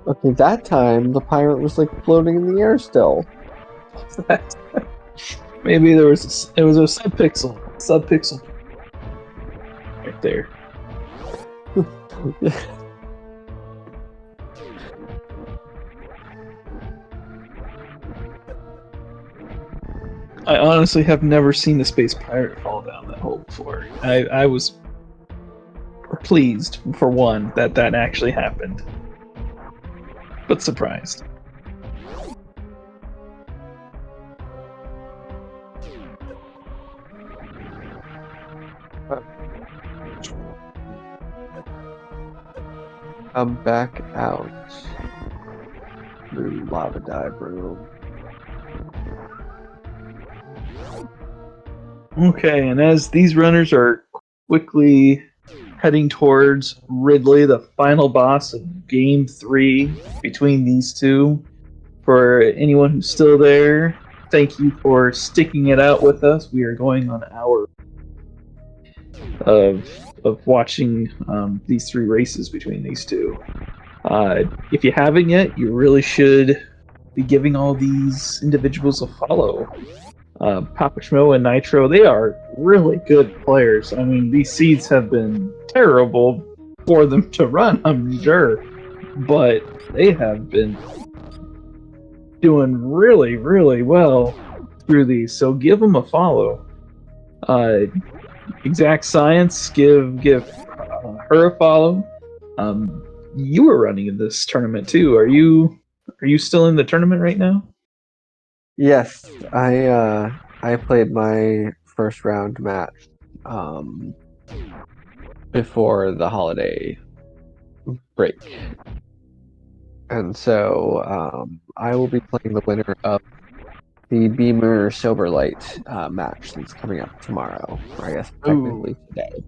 Okay, that time the pirate was like floating in the air still. Maybe it was a subpixel right there. I honestly have never seen the space pirate fall down that hole before. I was pleased, for one, that actually happened, but surprised. Come back out. Through lava dive room. Okay, and as these runners are quickly heading towards Ridley, the final boss of Game 3 between these two, for anyone who's still there, thank you for sticking it out with us. We are going on an hour of watching these three races between these two. If you haven't yet, you really should be giving all these individuals a follow. PapaSchmo and Nitro, they are really good players. I mean, these seeds have been terrible for them to run, I'm sure, but they have been doing really, really well through these. So give them a follow. Exact Science, give her a follow. You were running in this tournament too. Are you still in the tournament right now? Yes, I played my first round match before the holiday break, and so I will be playing the winner of the Beamer Silverlight match that's coming up tomorrow, or I guess technically today.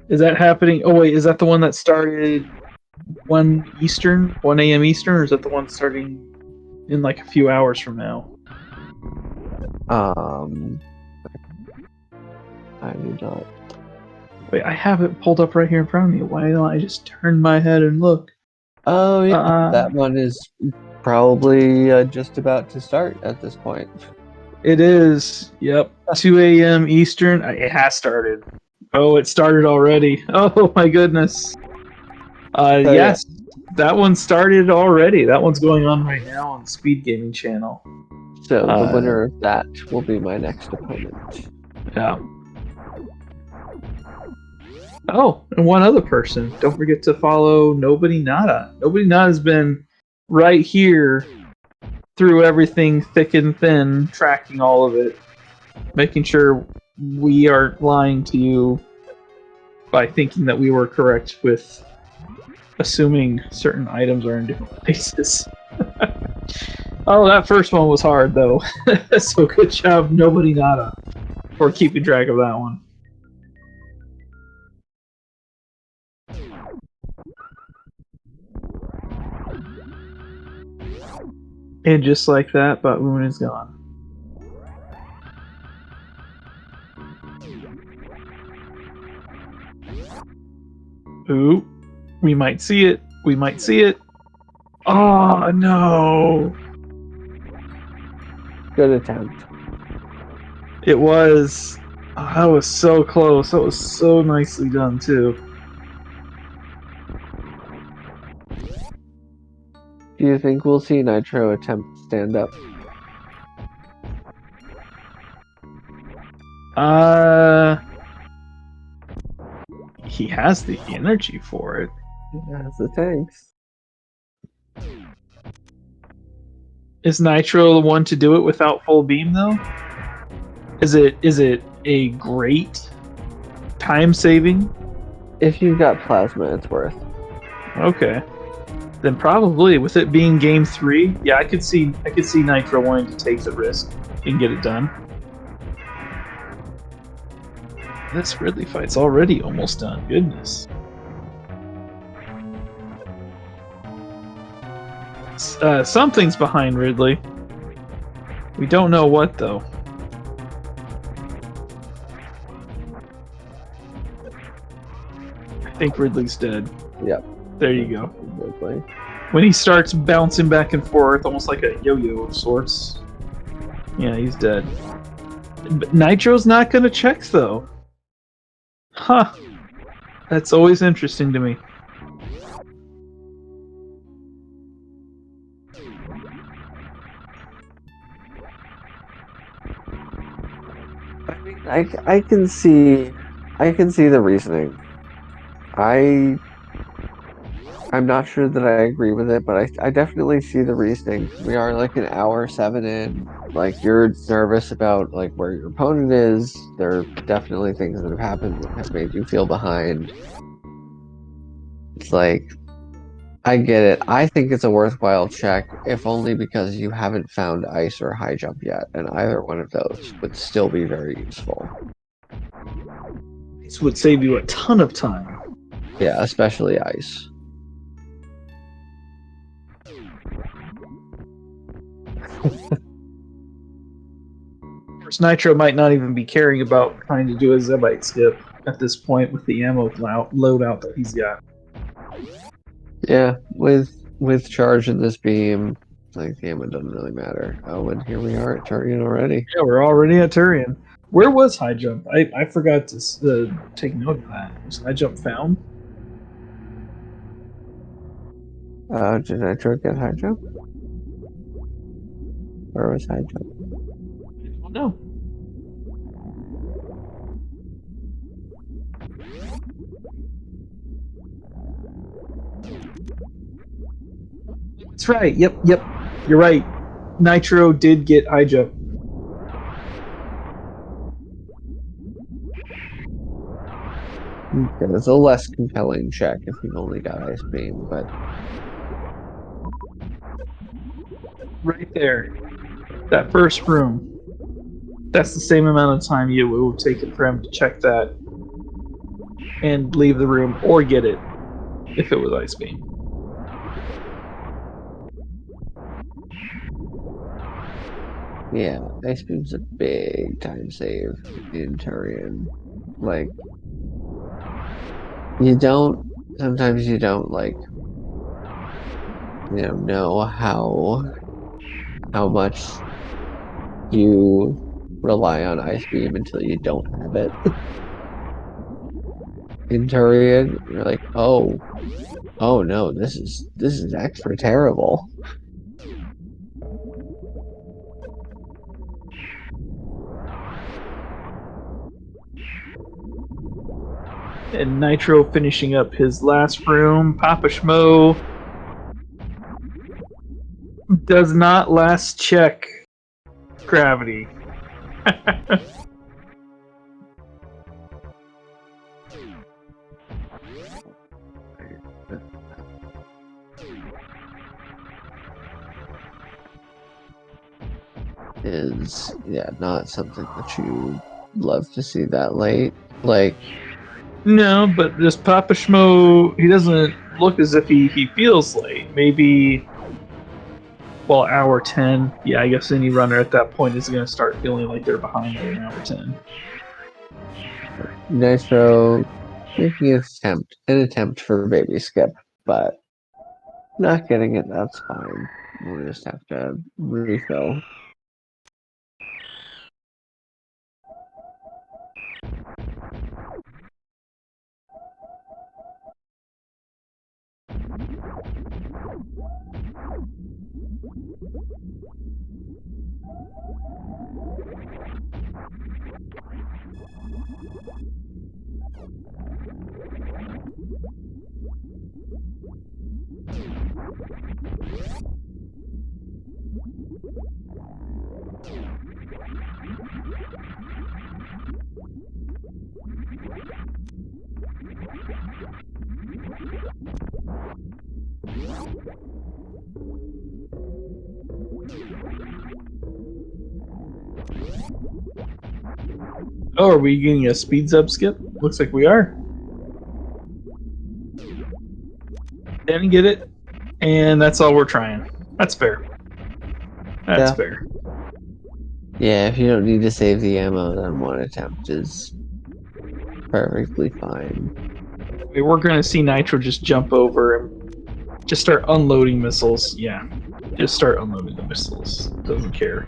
Is that happening? Oh wait, is that the one that started 1 Eastern, 1 a.m. Eastern, or is that the one starting in like a few hours from now? I do not. Wait, I have it pulled up right here in front of me. Why don't I just turn my head and look? Oh yeah, that one is probably just about to start at this point. It is. Yep. 2 a.m. Eastern. It has started. Oh, it started already. Oh my goodness. Yes, that one started already. That one's going on right now on SpeedGaming channel. So the winner of that will be my next opponent. Yeah. Oh, and one other person. Don't forget to follow Nobody Nada. Nobody Nada's been right here through everything thick and thin, tracking all of it, making sure we aren't lying to you by thinking that we were correct with assuming certain items are in different places. Oh, that first one was hard, though. So good job, Nobody Nada, for keeping track of that one. And just like that, Batwoman is gone. Ooh, we might see it. We might see it. Oh, no. Good attempt. It was. Oh, that was so close. That was so nicely done, too. Do you think we'll see Nitro attempt stand up? He has the energy for it. He has the tanks. Is Nitro the one to do it without full beam, though? Is it a great time saving? If you've got plasma, it's worth. Okay. Then probably, with it being game 3, yeah, I could see Nitro wanting to take the risk and get it done. This Ridley fight's already almost done. Goodness. Something's behind Ridley. We don't know what, though. I think Ridley's dead. Yep. There you go. Ridley. When he starts bouncing back and forth, almost like a yo-yo of sorts. Yeah, he's dead. But Nitro's not going to check, though. Huh. That's always interesting to me. I can see the reasoning. I'm not sure that I agree with it, but I definitely see the reasoning. We are like an hour 7 in. Like, you're nervous about like where your opponent is. There are definitely things that have happened that have made you feel behind. It's like, I get it. I think it's a worthwhile check, if only because you haven't found ice or high jump yet, and either one of those would still be very useful. This would save you a ton of time. Yeah, especially ice. Of course, Nitro might not even be caring about trying to do a Zebite skip at this point with the ammo loadout that he's got. Yeah, with charge in this beam, like, the ammo doesn't really matter. Oh, and here we are at Turian already. Yeah, we're already at Turian. Where was high jump? I forgot to take note of that. Was high jump found? Did Nitro get high jump? Where was high jump? I don't know. That's right. Yep. You're right. Nitro did get high jump. Okay, it's a less compelling check if you've only got ice beam, but Right there. That first room. That's the same amount of time it would take it for him to check that and leave the room or get it if it was ice beam. Yeah, ice beam's a big time save in Turian. Like, sometimes you don't, like, know how much you rely on ice beam until you don't have it. In Turian, you're like, oh no, this is extra terrible. And Nitro finishing up his last room. PapaSchmo does not last check gravity. Is not something that you love to see that late. Like, No, but this PapaSchmo, he doesn't look as if he feels late. Maybe, well, hour 10. Yeah, I guess any runner at that point is going to start feeling like they're behind at an hour 10. Nitro making an attempt for baby skip, but not getting it. That's fine. We'll just have to refill. Oh, are we getting a speed sub skip? Looks like we are. Didn't get it, and that's all we're trying. That's fair. That's fair. Yeah, if you don't need to save the ammo, then one attempt is perfectly fine. We're going to see Nitro just jump over and just start unloading missiles. Yeah, just start unloading the missiles. Doesn't care.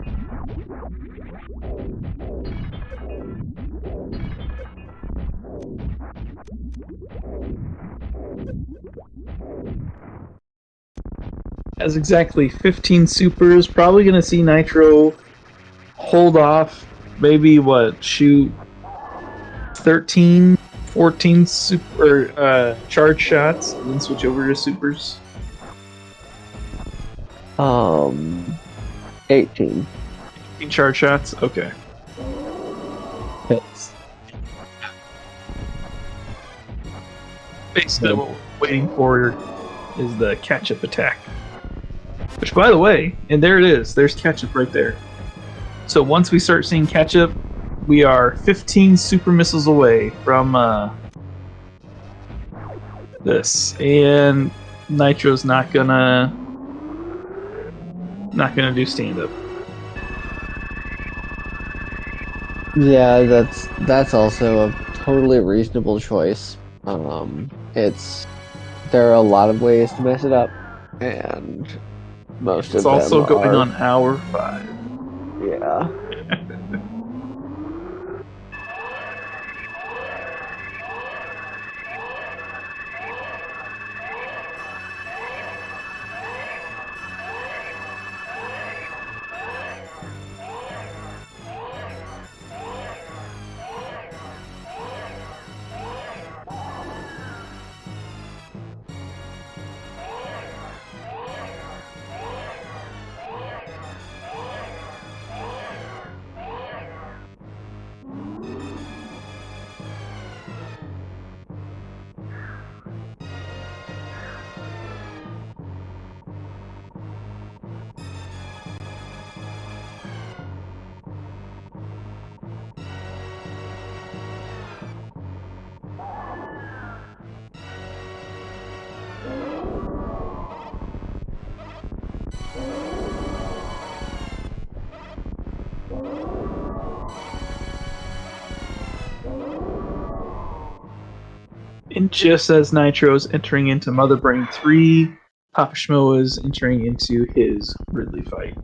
Has exactly 15 supers. Probably going to see Nitro hold off. Maybe shoot 13, 14 super charge shots, and then switch over to supers. 18. 18 charge shots. Okay. Hits. Basically, what we're waiting for is the catch-up attack. Which, by the way, and there it is. There's catch-up right there. So once we start seeing catch-up, we are 15 super missiles away from this, and Nitro's not gonna do stand-up. Yeah, that's also a totally reasonable choice. There are a lot of ways to mess it up, and most It's of them also going are, on hour 5. Yeah. just as Nitro is entering into Mother Brain 3, PapaSchmo is entering into his Ridley fight.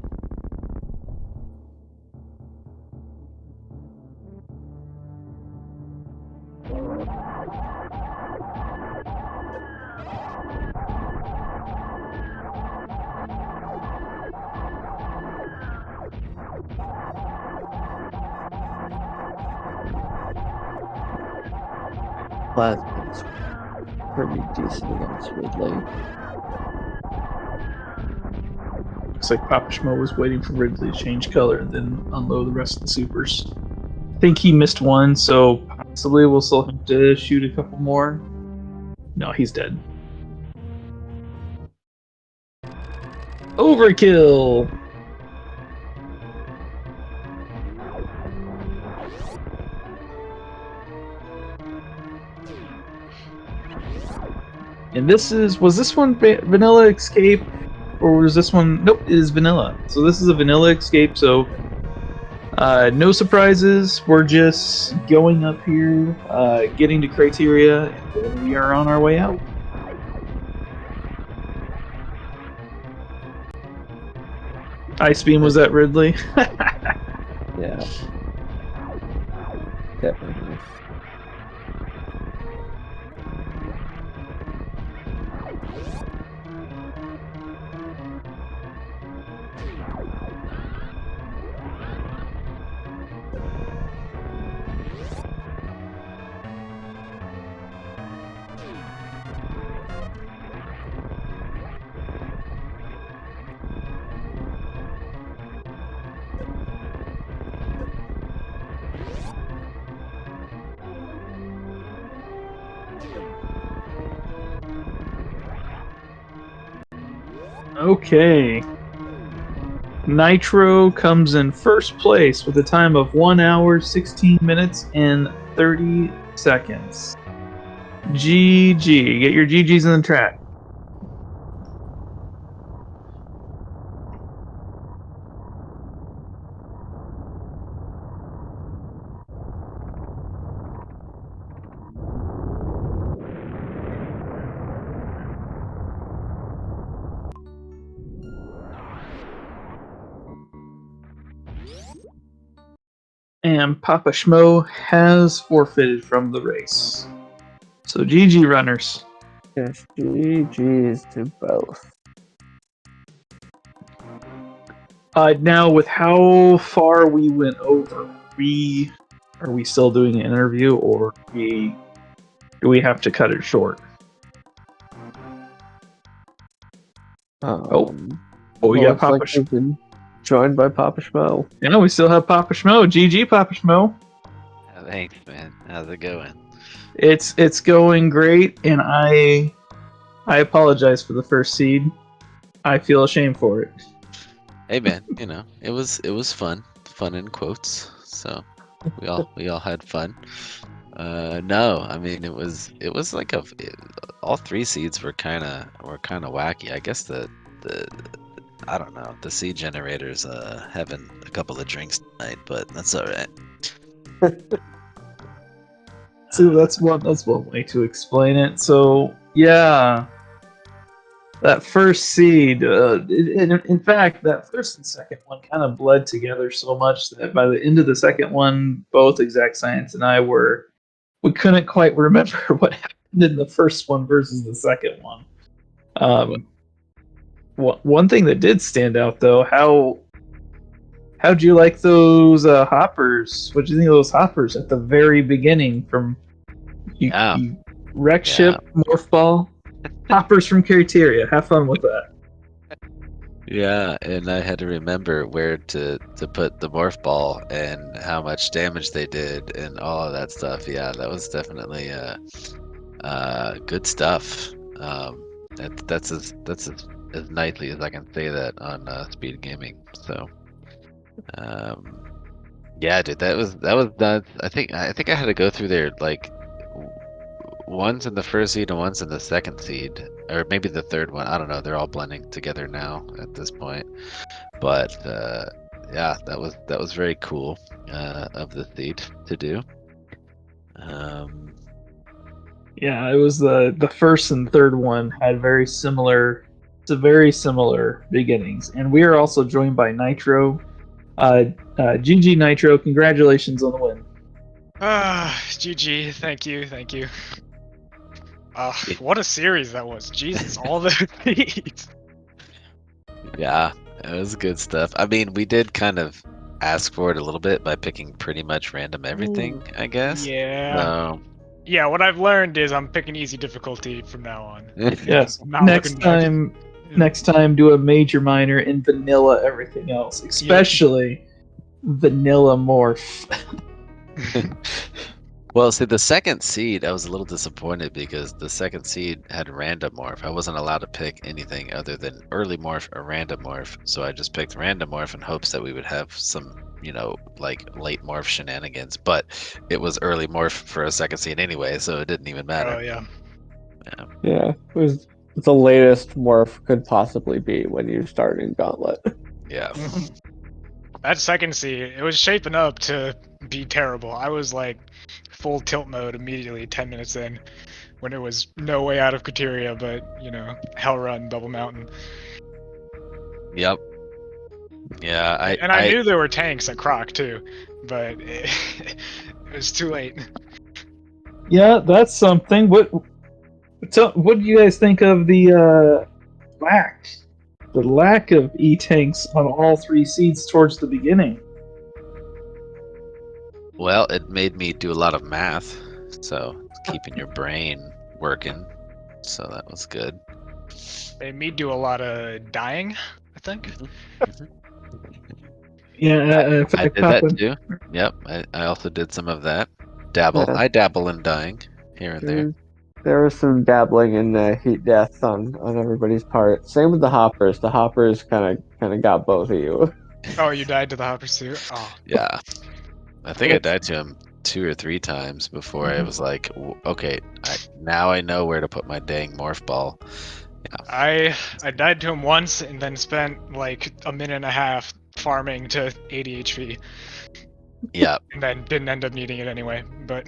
Plasma's pretty decent against Ridley. Looks like PapaSchmo was waiting for Ridley to change color and then unload the rest of the supers. I think he missed one, so possibly we'll still have to shoot a couple more. No, he's dead. Overkill! And was this one Vanilla Escape? Or was this one, nope, it is Vanilla. So this is a Vanilla Escape, so no surprises. We're just going up here, getting to criteria, and we are on our way out. Ice Beam was at Ridley. Yeah. Definitely. Okay. Nitro comes in first place with a time of 1 hour, 16 minutes, and 30 seconds. GG. Get your GGs in the track. And PapaSchmo has forfeited from the race. So GG runners. Yes, GG's to both. Now with how far we went over, are we still doing an interview, or do we have to cut it short? We got looks like we've been joined by PapaSchmo. Yeah, we still have PapaSchmo. GG, PapaSchmo. Thanks, man. How's it going? It's going great, and I apologize for the first seed. I feel ashamed for it. Hey, man. You know, it was fun. Fun in quotes. So we all had fun. No, I mean it was like all three seeds were kind of wacky. I guess the I don't know, the seed generators having a couple of drinks tonight, but that's all right. So that's one way to explain it. So yeah, that first seed, in fact, that first and second one kind of bled together so much that by the end of the second one, both Exact Science and I we couldn't quite remember what happened in the first one versus the second one. One thing that did stand out though, how'd you like those hoppers? What'd you think of those hoppers at the very beginning from you wreck ship, morph ball, hoppers from Criteria? Have fun with that. Yeah, and I had to remember where to put the morph ball and how much damage they did and all of that stuff. Yeah, that was definitely good stuff. That's as nicely as I can say that on SpeedGaming. So, yeah, dude, that was nuts. I think I had to go through there like once in the first seed and once in the second seed, or maybe the third one. I don't know. They're all blending together now at this point. But yeah, that was very cool of the seed to do. Yeah, it was the first and third one had very similar beginnings, and we are also joined by Nitro. GG Nitro, congratulations on the win. GG, thank you. What a series that was. Jesus, all the feeds. Yeah, it was good stuff. I mean, we did kind of ask for it a little bit by picking pretty much random everything, I guess. Yeah. So, Yeah, what I've learned is I'm picking easy difficulty from now on. Yes. Not Next looking back. time, do a major, minor, and vanilla everything else, especially vanilla morph. well, see, the second seed, I was a little disappointed because the second seed had random morph. I wasn't allowed to pick anything other than early morph or random morph, so I just picked random morph in hopes that we would have some, like late morph shenanigans. But it was early morph for a second seed anyway, so it didn't even matter. Oh yeah. Yeah, it was the latest morph could possibly be when you start in Gauntlet. Yeah. That second seed, it was shaping up to be terrible. I was like full tilt mode immediately 10 minutes in when it was no way out of Criteria, but Hell Run, Double Mountain. Yep. Yeah, I knew there were tanks at Croc too, but it was too late. Yeah, that's something. What do you guys think of the lack of E-tanks on all three seeds towards the beginning? Well, it made me do a lot of math, so keeping your brain working. So that was good. Made me do a lot of dying, I think. Yeah, in fact, I did that too. Yep, I also did some of that. Dabble. Yeah. I dabble in dying here and there. There was some dabbling in heat death on everybody's part. Same with the hoppers. The hoppers kind of got both of you. Oh, you died to the hoppers too? Oh. Yeah. I think I died to him 2 or 3 times before I was like, okay, now I know where to put my dang morph ball. Yeah. I died to him once and then spent like a minute and a half farming to 80 HP. Yeah. And then didn't end up needing it anyway, but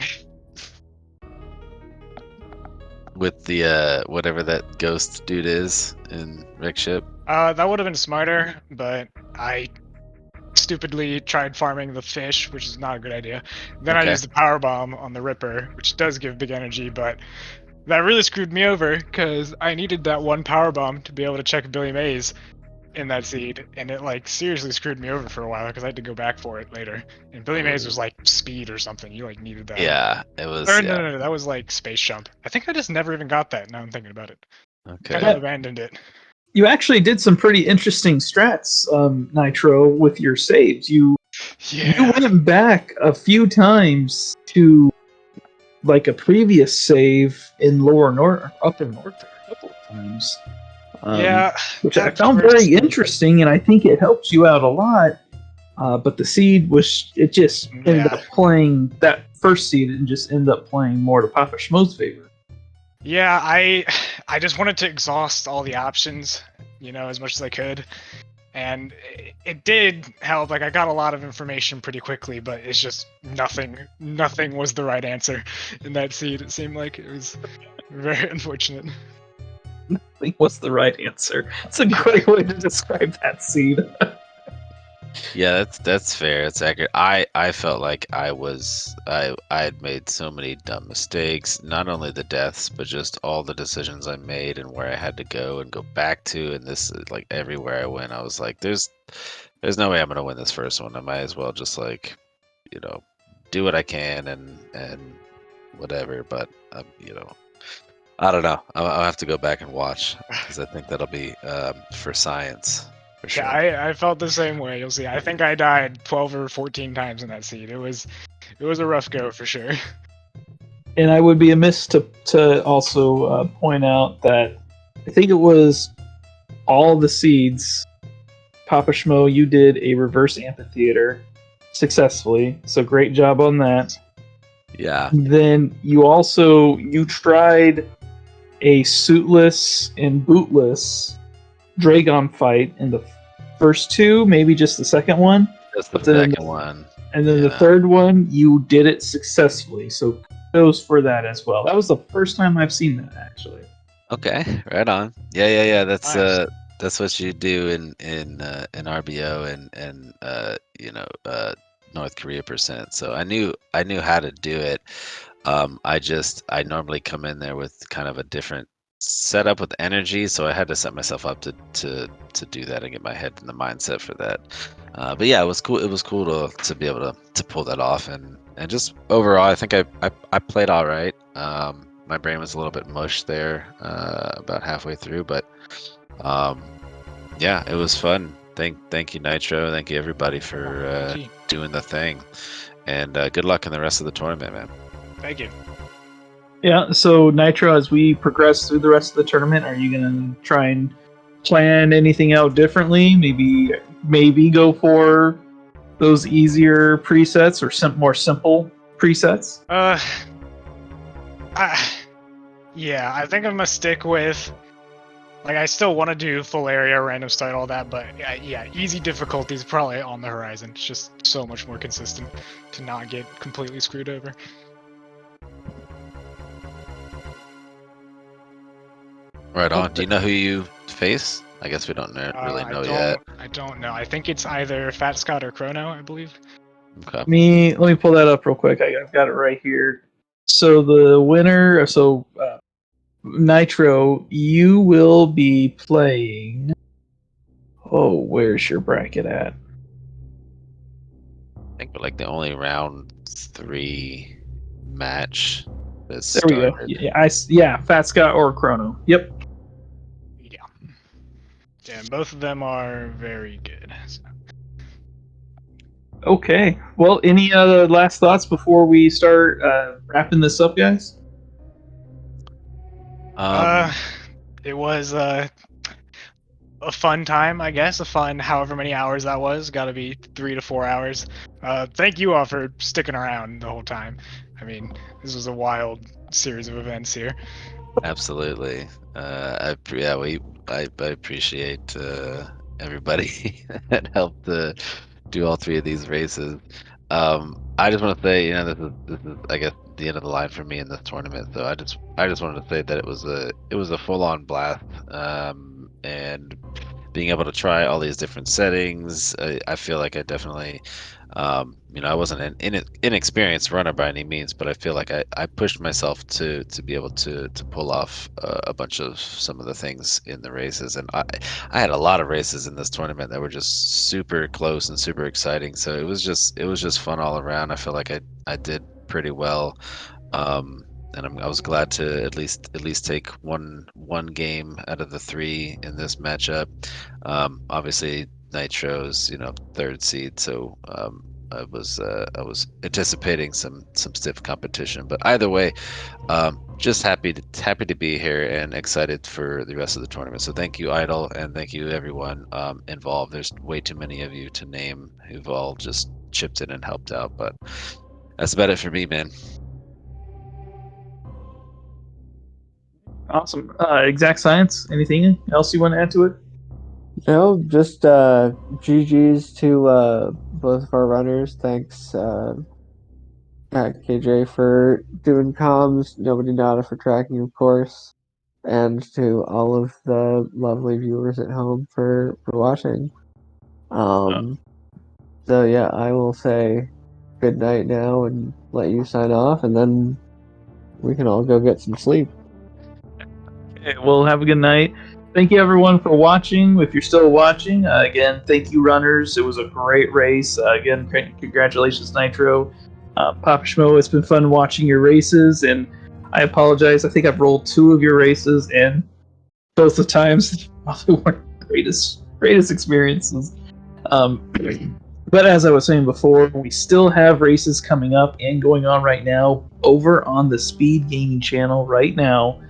With the whatever that ghost dude is in Rick Ship. that would have been smarter, but I stupidly tried farming the fish, which is not a good idea. Then Okay. I used the power bomb on the Ripper, which does give big energy, but that really screwed me over because I needed that one power bomb to be able to check Billy Mays in that seed, and it like seriously screwed me over for a while because I had to go back for it later. And Billy Mays was like speed or something. You like needed that. Yeah, it was. Or, yeah. no, that was like space jump. I think I just never even got that. Now I'm thinking about it. Okay. Kind of abandoned it. You actually did some pretty interesting strats, Nitro, with your saves. You went back a few times to like a previous save in Lower North, Upper North, a couple of times. Which I found very interesting, and I think it helped you out a lot. But the seed just ended up playing that first seed and just ended up playing more to PapaSchmo's favor. Yeah, I just wanted to exhaust all the options, as much as I could. And it did help. Like, I got a lot of information pretty quickly, but it's just nothing was the right answer in that seed. It seemed like it was very unfortunate. Nothing was the right answer. It's a great way to describe that seed. Yeah, that's fair. It's accurate. I felt like I had made so many dumb mistakes. Not only the deaths, but just all the decisions I made and where I had to go and go back to. And this, like everywhere I went, I was like, "There's no way I'm gonna win this first one. I might as well just do what I can and whatever." But I don't know. I'll have to go back and watch because I think that'll be for science. Sure. Yeah, I felt the same way. You'll see. I think I died 12 or 14 times in that seed. It was a rough go for sure. And I would be amiss to also point out that I think it was all the seeds. PapaSchmo, you did a reverse amphitheater successfully, so great job on that. Yeah. Then you tried a suitless and bootless Dragon fight in the first two, maybe just the second one. That's the second one. And then the third one, you did it successfully. So kudos for that as well. That was the first time I've seen that actually. Okay, right on. Yeah. Nice. That's what you do in RBO and North Korea percent. So I knew how to do it. I normally come in there with kind of a different setup with energy, so I had to set myself up to do that and get my head in the mindset for that. But yeah, it was cool. It was cool to be able to pull that off, and just overall, I think I played all right. My brain was a little bit mush there about halfway through, but yeah, it was fun. Thank you, Nitro. Thank you, everybody, for Gee, doing the thing, and good luck in the rest of the tournament, man. thank you. Yeah, so Nitro, as we progress through the rest of the tournament, are you gonna try and plan anything out differently? Maybe go for those easier presets or more simple presets? Yeah, I think I'm gonna stick with. Like, I still want to do full area, random start, all that, but yeah, easy difficulty is probably on the horizon. It's just so much more consistent to not get completely screwed over. Right on. Do you know who you face? I guess we don't really know yet. I don't know. I think it's either Fat Scott or Chrono, I believe. Okay. Let me pull that up real quick. I've got it right here. So the winner, Nitro, you will be playing. Oh, where's your bracket at? I think we're like the only round 3 match that's There we started. go. Yeah, Fat Scott or Chrono. Yep. Yeah. Damn, both of them are very good. So. Okay. Well, any last thoughts before we start wrapping this up, guys? It was a fun time, I guess. A fun however many hours that was. Got to be 3 to 4 hours. Thank you all for sticking around the whole time. I mean, this was a wild series of events here. Absolutely. I appreciate everybody that helped do all 3 of these races. I just want to say, this is I guess the end of the line for me in this tournament. So I just wanted to say that it was a full on blast. And being able to try all these different settings, I feel like I definitely, I wasn't an inexperienced runner by any means, but I feel like I pushed myself to be able to pull off a bunch of some of the things in the races, and I had a lot of races in this tournament that were just super close and super exciting. So it was just fun all around. I feel like I did pretty well. And I was glad to at least take one game out of the 3 in this matchup. Obviously, Nitro's 3rd seed, so I was anticipating some stiff competition. But either way, just happy to be here and excited for the rest of the tournament. So thank you, Idol, and thank you everyone involved. There's way too many of you to name who've all just chipped in and helped out. But that's about it for me, man. Awesome. Exact Science, anything else you want to add to it? No, just GG's to both of our runners. Thanks, KJ for doing comms, Nobody Nada for tracking, of course, and to all of the lovely viewers at home for watching. So yeah, I will say good night now and let you sign off, and then we can all go get some sleep. Okay, well, have a good night. Thank you, everyone, for watching. If you're still watching, again, thank you, runners. It was a great race. Again, congratulations, Nitro. PapaSchmo, it's been fun watching your races, and I apologize. I think I've rolled 2 of your races, and both the times probably weren't the greatest experiences. But as I was saying before, we still have races coming up and going on right now over on the SpeedGaming channel right now.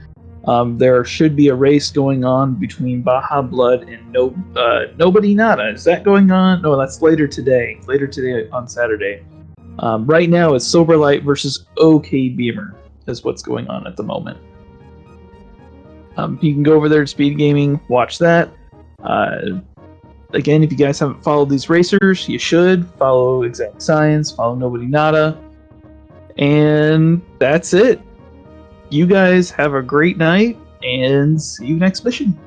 There should be a race going on between Baja Blood and Nobody Nada. Is that going on? No, that's later today. Later today on Saturday. Right now, it's Soberlight versus OK Beamer is what's going on at the moment. You can go over there to SpeedGaming, watch that. Again, if you guys haven't followed these racers, you should follow Exact Science, follow Nobody Nada. And that's it. You guys have a great night and see you next mission.